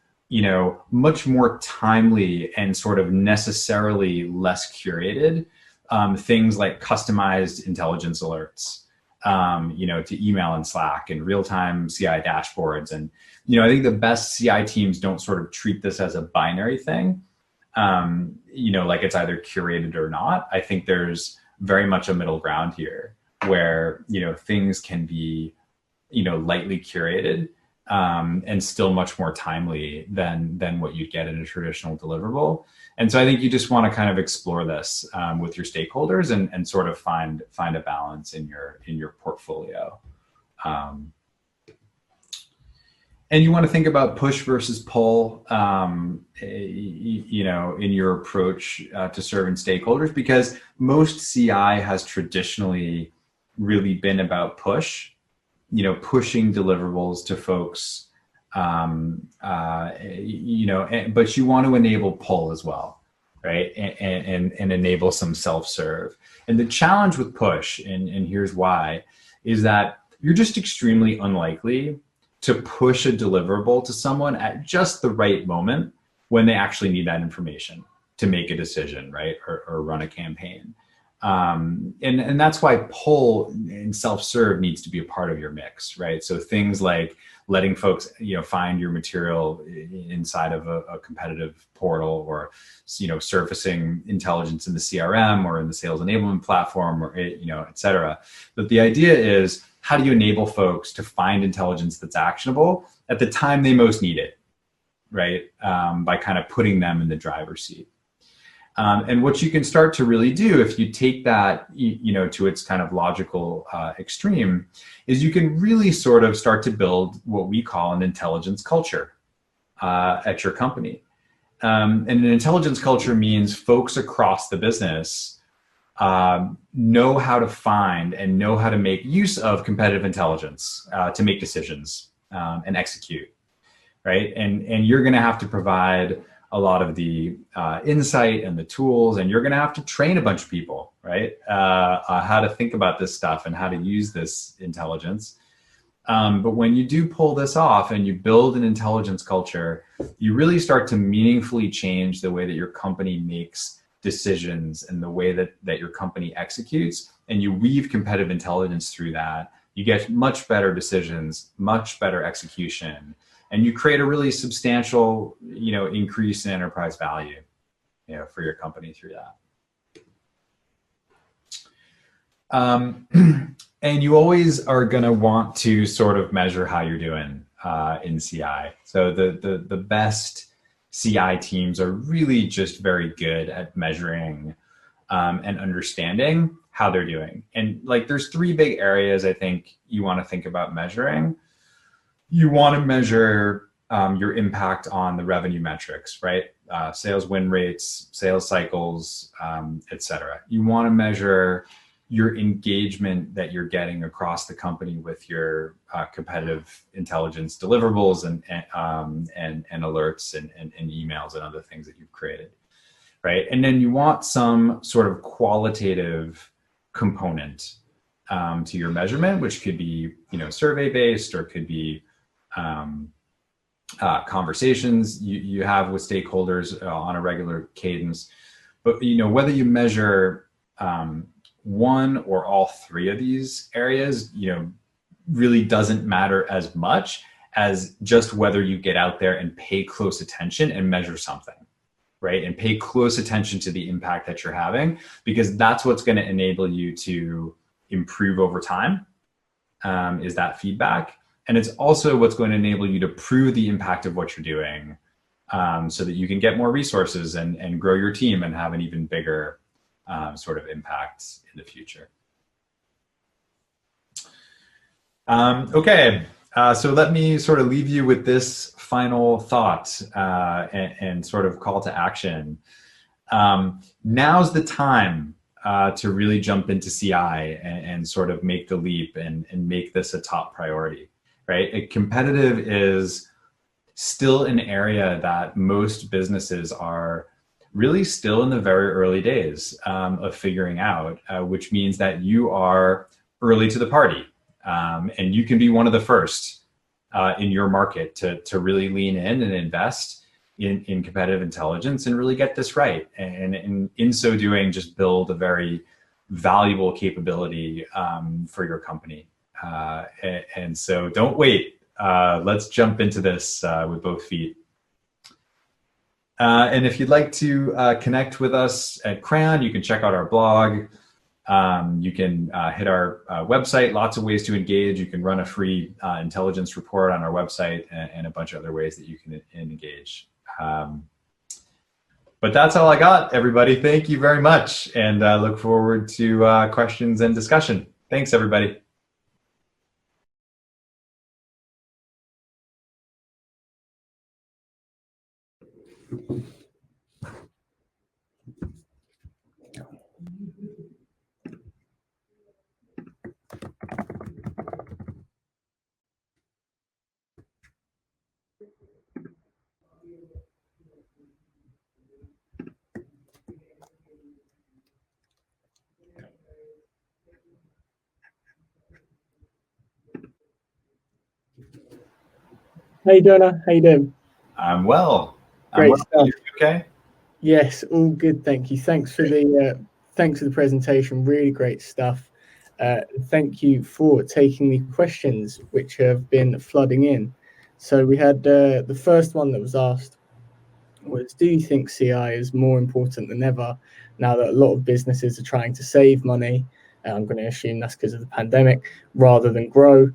much more timely and sort of necessarily less curated things like customized intelligence alerts, to email and Slack and real-time CI dashboards. And, I think the best CI teams don't sort of treat this as a binary thing. Like it's either curated or not. I think there's very much a middle ground here where, things can be, lightly curated, and still much more timely than what you'd get in a traditional deliverable. And so I think you just want to kind of explore this, with your stakeholders and sort of find a balance in your portfolio. And you want to think about push versus pull, in your approach to serving stakeholders, because most CI has traditionally really been about push, pushing deliverables to folks, but you want to enable pull as well, right? And enable some self-serve. And the challenge with push, and here's why, is that you're just extremely unlikely to push a deliverable to someone at just the right moment when they actually need that information to make a decision, right? Or run a campaign. And that's why pull and self-serve needs to be a part of your mix, right? So things like letting folks, find your material inside of a competitive portal, or, surfacing intelligence in the CRM or in the sales enablement platform, or, et cetera. But the idea is, how do you enable folks to find intelligence that's actionable at the time they most need it, right? By kind of putting them in the driver's seat. And what you can start to really do if you take that, to its kind of logical extreme, is you can really sort of start to build what we call an intelligence culture at your company. And an intelligence culture means folks across the business know how to find and know how to make use of competitive intelligence to make decisions and execute, right? And you're going to have to provide a lot of the insight and the tools, and you're going to have to train a bunch of people, right? How to think about this stuff and how to use this intelligence. But when you do pull this off and you build an intelligence culture, you really start to meaningfully change the way that your company makes decisions and the way that your company executes, and you weave competitive intelligence through that. You get much better decisions, much better execution, and you create a really substantial, increase in enterprise value, for your company through that. And you always are going to want to sort of measure how you're doing in CI. So the best CI teams are really just very good at measuring and understanding how they're doing. And like, there's three big areas I think you want to think about measuring. You want to measure your impact on the revenue metrics, right? Sales win rates, sales cycles, et cetera. You want to measure your engagement that you're getting across the company with your competitive intelligence deliverables and alerts and emails and other things that you've created, right? And then you want some sort of qualitative component to your measurement, which could be, survey based, or could be conversations you have with stakeholders on a regular cadence. But whether you measure one or all three of these areas, really doesn't matter as much as just whether you get out there and pay close attention and measure something, right? And pay close attention to the impact that you're having, because that's what's going to enable you to improve over time, is that feedback. And it's also what's going to enable you to prove the impact of what you're doing, so that you can get more resources and grow your team and have an even bigger sort of impact in the future. Okay, so let me sort of leave you with this final thought and sort of call to action. Now's the time to really jump into CI and sort of make the leap and make this a top priority, right? Competitive is still an area that most businesses are really still in the very early days of figuring out, which means that you are early to the party. And you can be one of the first in your market to really lean in and invest in competitive intelligence and really get this right. And in so doing, just build a very valuable capability for your company. And so don't wait. Let's jump into this with both feet. And if you'd like to connect with us at Crayon, you can check out our blog. You can hit our website, lots of ways to engage. You can run a free intelligence report on our website, and a bunch of other ways that you can engage. But that's all I got, everybody. Thank you very much, and look forward to questions and discussion. Thanks, everybody. How you doing? How you doing? I'm well. Great stuff. You okay? Yes, all good. Thank you. Thanks for the presentation. Really great stuff. Thank you for taking the questions, which have been flooding in. So we had the first one that was asked was, do you think CI is more important than ever now that a lot of businesses are trying to save money? I'm going to assume that's because of the pandemic, rather than grow.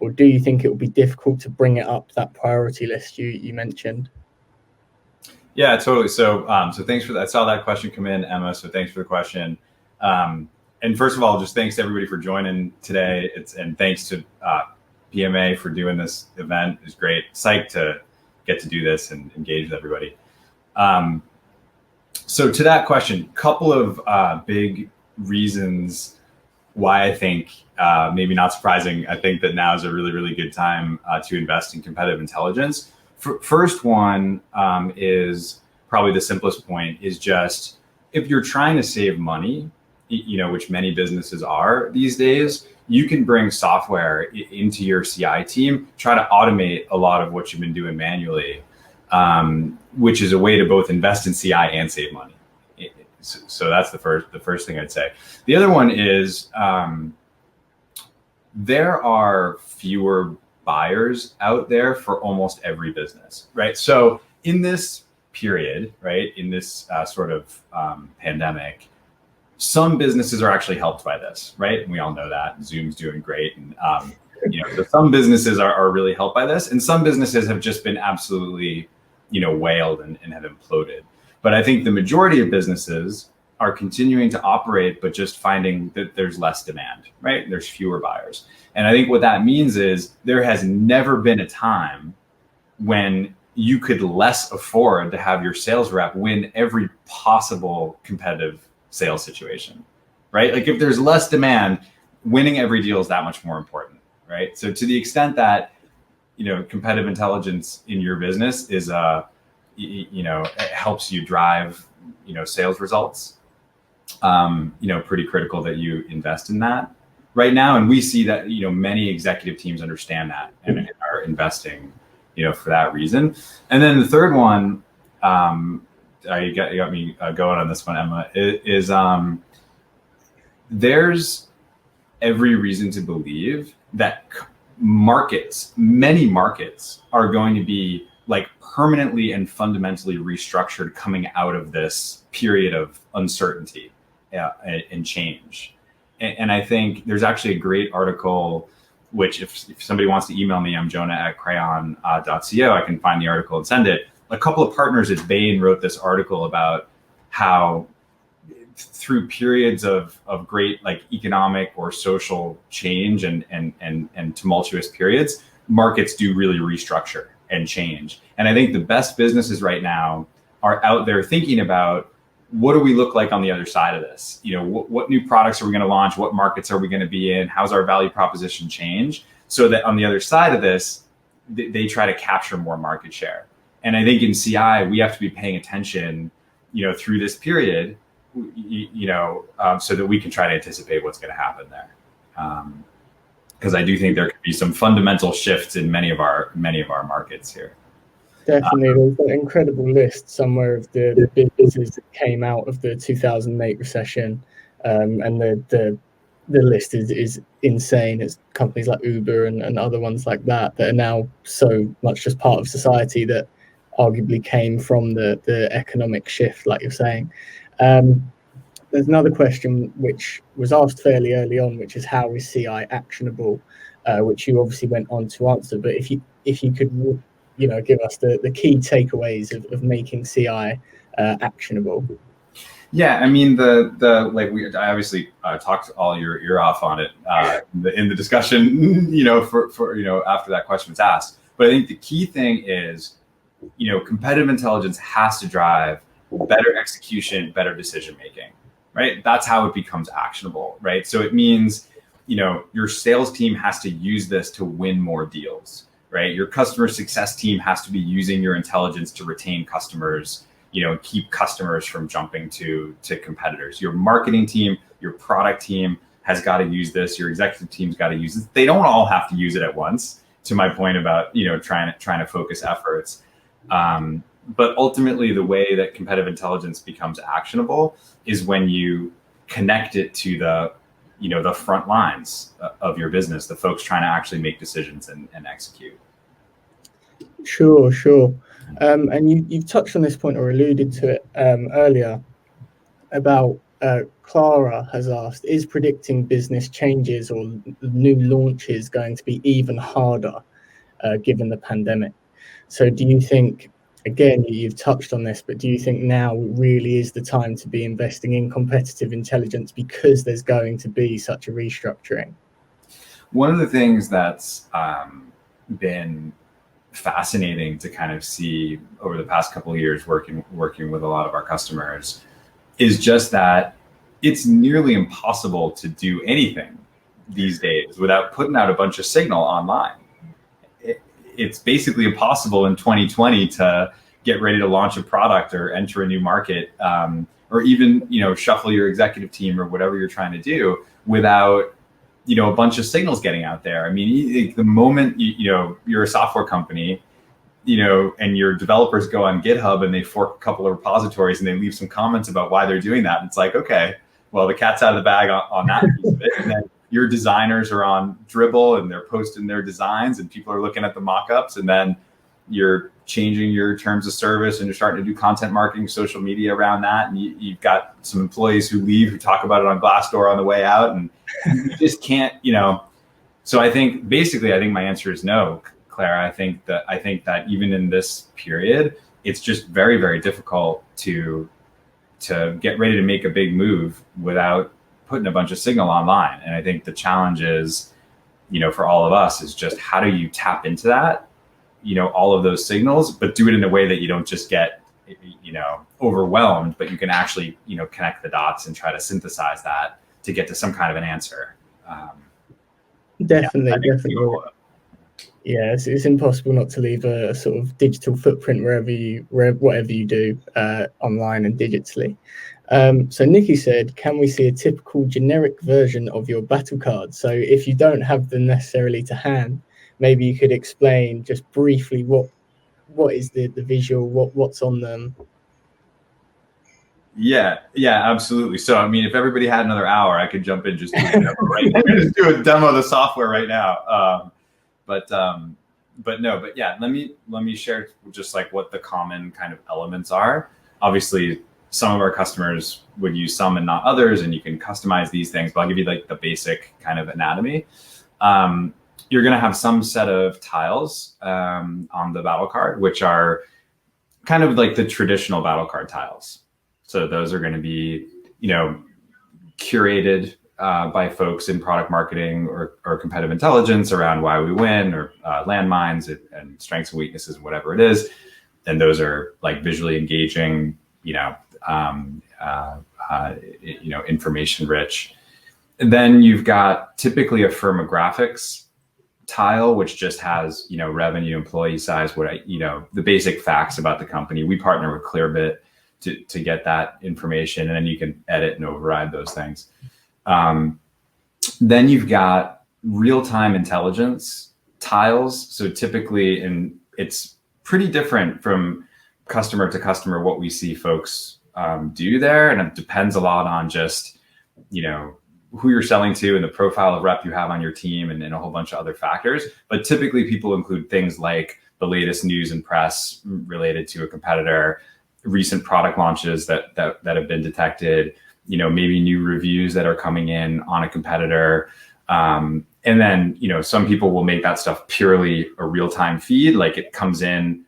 Or do you think it will be difficult to bring it up that priority list you mentioned? Yeah, totally. So so thanks for that. I saw that question come in, Emma. So thanks for the question. And first of all, just thanks to everybody for joining today. And thanks to PMA for doing this event. It's great. Psyched to get to do this and engage with everybody. So to that question, couple of big reasons why I think, maybe not surprising, I think that now is a really, really good time to invest in competitive intelligence. First one is probably the simplest point, is just if you're trying to save money, which many businesses are these days, you can bring software into your CI team, try to automate a lot of what you've been doing manually, which is a way to both invest in CI and save money. So that's the first thing I'd say. The other one is there are fewer buyers out there for almost every business, right? So in this period, right, in this sort of pandemic, some businesses are actually helped by this, right? And we all know that Zoom's doing great, and so some businesses are really helped by this, and some businesses have just been absolutely, whaled and have imploded. But I think the majority of businesses are continuing to operate, but just finding that there's less demand, right? There's fewer buyers. And I think what that means is there has never been a time when you could less afford to have your sales rep win every possible competitive sales situation, right? Like if there's less demand, winning every deal is that much more important, right? So to the extent that, competitive intelligence in your business is it helps you drive, sales results, pretty critical that you invest in that right now. And we see that, many executive teams understand that and are investing, for that reason. And then the third one, you got me going on this one, Emma, is there's every reason to believe that many markets are going to be like permanently and fundamentally restructured coming out of this period of uncertainty and change. And I think there's actually a great article, which if somebody wants to email me, I'm jonah@crayon.co. I can find the article and send it. A couple of partners at Bain wrote this article about how through periods of great like economic or social change and tumultuous periods, markets do really restructure and change. And I think the best businesses right now are out there thinking about, what do we look like on the other side of this? You know, what new products are we going to launch? What markets are we going to be in? How's our value proposition change? So that on the other side of this, they try to capture more market share. And I think in CI, we have to be paying attention, you know, through this period, so that we can try to anticipate what's going to happen there. Because I do think there could be some fundamental shifts in many of our markets here. Definitely, there's an incredible list somewhere of the businesses that came out of the 2008 recession, and the list is insane. It's companies like Uber and other ones like that are now so much just part of society that arguably came from the economic shift, like you're saying. There's another question which was asked fairly early on, which is how is CI actionable, which you obviously went on to answer. But if you could, you know, give us the key takeaways of making CI actionable. Yeah, I mean I obviously talked all your ear off on it in the discussion, you know, for you know, after that question was asked. But I think the key thing is, you know, competitive intelligence has to drive better execution, better decision making, right? That's how it becomes actionable, right? So it means, you know, your sales team has to use this to win more deals, right? Your customer success team has to be using your intelligence to retain customers, you know, keep customers from jumping to competitors. Your marketing team, your product team has got to use this. Your executive team's got to use it. They don't all have to use it at once, to my point about, you know, trying to focus efforts. But ultimately, the way that competitive intelligence becomes actionable is when you connect it to the, you know, the front lines of your business, the folks trying to actually make decisions and execute. Sure. And you've touched on this point or alluded to it earlier about Clara has asked, is predicting business changes or new launches going to be even harder given the pandemic? So do you think, again, you've touched on this, but do you think now really is the time to be investing in competitive intelligence because there's going to be such a restructuring? One of the things that's been fascinating to kind of see over the past couple of years working with a lot of our customers is just that it's nearly impossible to do anything these days without putting out a bunch of signal online. It's basically impossible in 2020 to get ready to launch a product or enter a new market, or even, you know, shuffle your executive team or whatever you're trying to do without, you know, a bunch of signals getting out there. I mean, the moment you know, you're a software company, you know, and your developers go on GitHub and they fork a couple of repositories and they leave some comments about why they're doing that, and it's like, okay, well, the cat's out of the bag on that piece of it. And then your designers are on Dribbble and they're posting their designs and people are looking at the mock-ups, and then you're changing your terms of service and you're starting to do content marketing, social media around that. And you've got some employees who leave, who talk about it on Glassdoor on the way out, and you just can't, you know. So I think my answer is no, Clara. I think that even in this period, it's just very, very difficult to get ready to make a big move without putting a bunch of signal online. And I think the challenge is, you know, for all of us, is just how do you tap into that, you know, all of those signals, but do it in a way that you don't just get, you know, overwhelmed, but you can actually, you know, connect the dots and try to synthesize that to get to some kind of an answer. Definitely. Yeah, it's impossible not to leave a sort of digital footprint whatever you do online and digitally. So Nikki said, can we see a typical generic version of your battle cards? So if you don't have them necessarily to hand, maybe you could explain just briefly what is the visual, what's on them. Yeah, absolutely. So, I mean, if everybody had another hour, I could jump in, just do a demo, right? Just do a demo of the software right now. but yeah, let me share just like what the common kind of elements are. Obviously, some of our customers would use some and not others, and you can customize these things, but I'll give you like the basic kind of anatomy. You're going to have some set of tiles on the battle card, which are kind of like the traditional battle card tiles. So those are going to be, curated by folks in product marketing or competitive intelligence around why we win, or landmines and strengths and weaknesses and whatever it is. And those are like visually engaging, information rich. And then you've got typically a firmographics tile, which just has, revenue, employee size, the basic facts about the company. We partner with Clearbit to get that information, and then you can edit and override those things. Then you've got real-time intelligence tiles. So typically, and it's pretty different from customer to customer what we see folks do there, and it depends a lot on just, who you're selling to and the profile of rep you have on your team, and a whole bunch of other factors. But typically people include things like the latest news and press related to a competitor, recent product launches that have been detected, maybe new reviews that are coming in on a competitor. And then, some people will make that stuff purely a real-time feed, like it comes in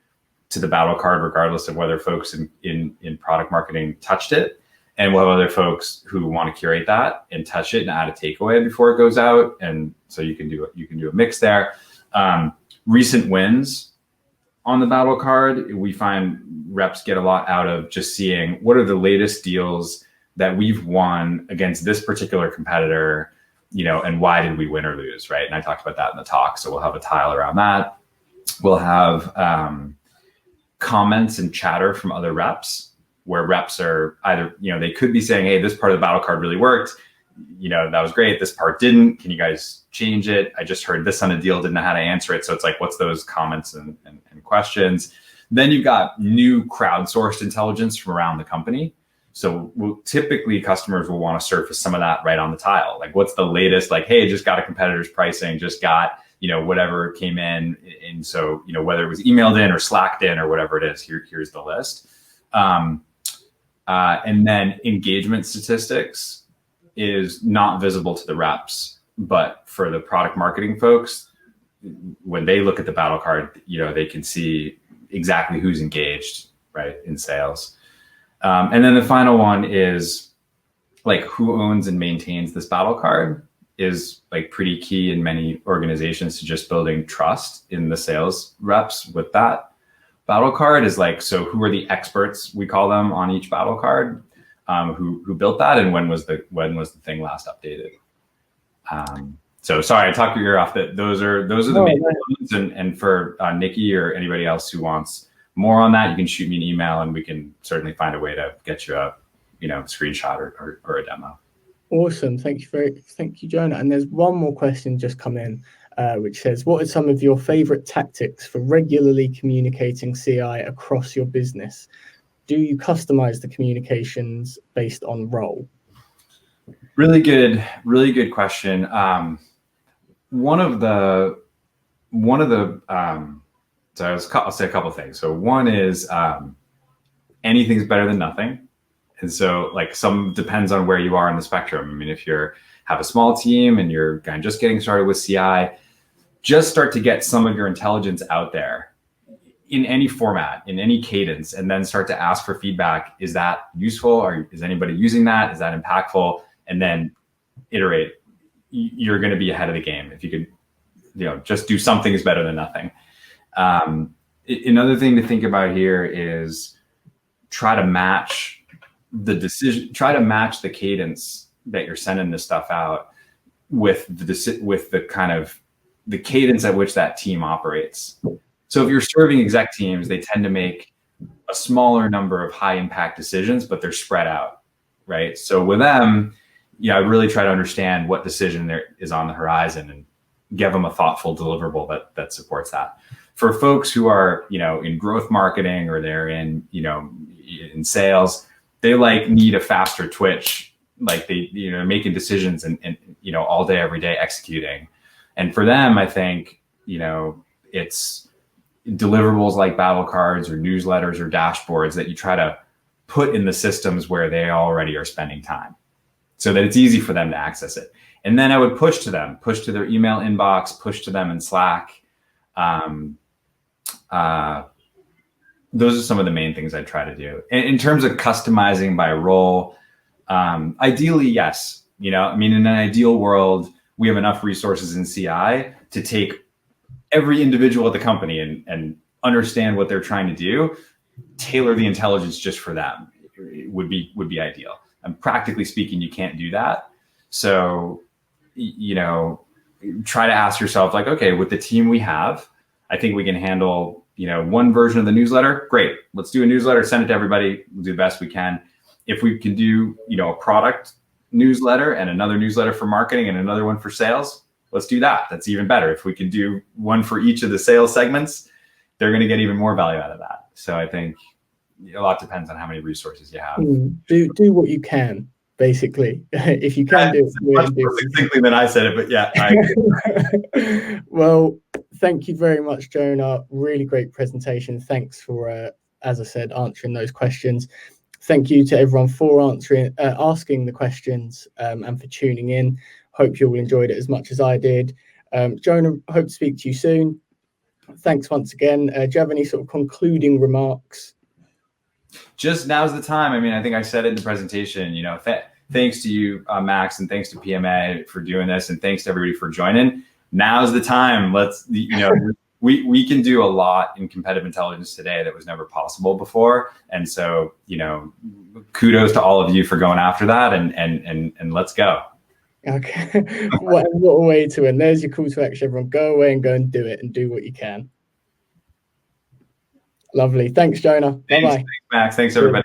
to the battle card regardless of whether folks in product marketing touched it. And we'll have other folks who want to curate that and touch it and add a takeaway before it goes out. And so you can do a mix there. Recent wins on the battle card, we find reps get a lot out of just seeing what are the latest deals that we've won against this particular competitor, and why did we win or lose, right? And I talked about that in the talk. So we'll have a tile around that. We'll have comments and chatter from other reps, where reps are either, they could be saying, hey, this part of the battle card really worked. That was great. This part didn't. Can you guys change it? I just heard this on a deal, didn't know how to answer it. So it's like, what's those comments and questions? Then you've got new crowdsourced intelligence from around the company. So typically customers will want to surface some of that right on the tile. Like, what's the latest? Like, hey, just got a competitor's pricing, just got, whatever came in. And so, whether it was emailed in or Slacked in or whatever it is, here's the list. And then engagement statistics is not visible to the reps, but for the product marketing folks, when they look at the battle card, they can see exactly who's engaged, right, in sales. And then the final one is like who owns and maintains this battle card is like pretty key in many organizations to just building trust in the sales reps with that. Battle card is like, so who are the experts, we call them, on each battle card, who built that, and when was the thing last updated? So sorry, I talked your ear off. That those are the main ones. And for Nikki or anybody else who wants more on that, you can shoot me an email, and we can certainly find a way to get you a screenshot or a demo. Awesome, thank you, Jonah. And there's one more question just come in. Which says, what are some of your favorite tactics for regularly communicating CI across your business? Do you customize the communications based on role? Really good question. I'll say a couple of things. So one is anything's better than nothing. And so like some depends on where you are in the spectrum. I mean, if you have a small team and you're kind of just getting started with CI, just start to get some of your intelligence out there in any format, in any cadence, and then start to ask for feedback. Is that useful? Or is anybody using that? Is that impactful? And then iterate. You're going to be ahead of the game. If you could, just do something is better than nothing. Another thing to think about here is try to match the cadence that you're sending this stuff out with the kind of the cadence at which that team operates. So if you're serving exec teams, they tend to make a smaller number of high impact decisions, but they're spread out, right? So with them, I really try to understand what decision there is on the horizon and give them a thoughtful deliverable that supports that. For folks who are, in growth marketing, or they're in sales, they need a faster twitch, like they, making decisions and all day, every day executing. And for them, I think, it's deliverables like battle cards or newsletters or dashboards that you try to put in the systems where they already are spending time so that it's easy for them to access it. And then I would push to their email inbox, push to them in Slack. Those are some of the main things I try to do. In terms of customizing by role, ideally, yes. In an ideal world, we have enough resources in CI to take every individual at the company and understand what they're trying to do, tailor the intelligence just for them. It would be ideal. And practically speaking, you can't do that. So, try to ask yourself, like, okay, with the team we have, I think we can handle, one version of the newsletter. Great. Let's do a newsletter, send it to everybody. We'll do the best we can. If we can do, a product newsletter and another newsletter for marketing and another one for sales, let's do that. That's even better. If we can do one for each of the sales segments, they're going to get even more value out of that. So I think a lot depends on how many resources you have. Do what you can, basically. If you can do it, much more succinctly than I said it, but yeah. Well, thank you very much, Jonah. Really great presentation. Thanks for, as I said, answering those questions. Thank you to everyone for asking the questions and for tuning in. Hope you all enjoyed it as much as I did. Jonah, hope to speak to you soon. Thanks once again. Do you have any sort of concluding remarks? Just now's the time. I think I said it in the presentation, thanks to you, Max, and thanks to PMA for doing this, and thanks to everybody for joining. Now's the time. Let's, we can do a lot in competitive intelligence today that was never possible before. And so, kudos to all of you for going after that, and let's go. Okay. What a way to end. There's your call to action, everyone. Go away and go and do it and do what you can. Lovely. Thanks, Jonah. Bye-bye. Thanks, Max. Thanks, everybody.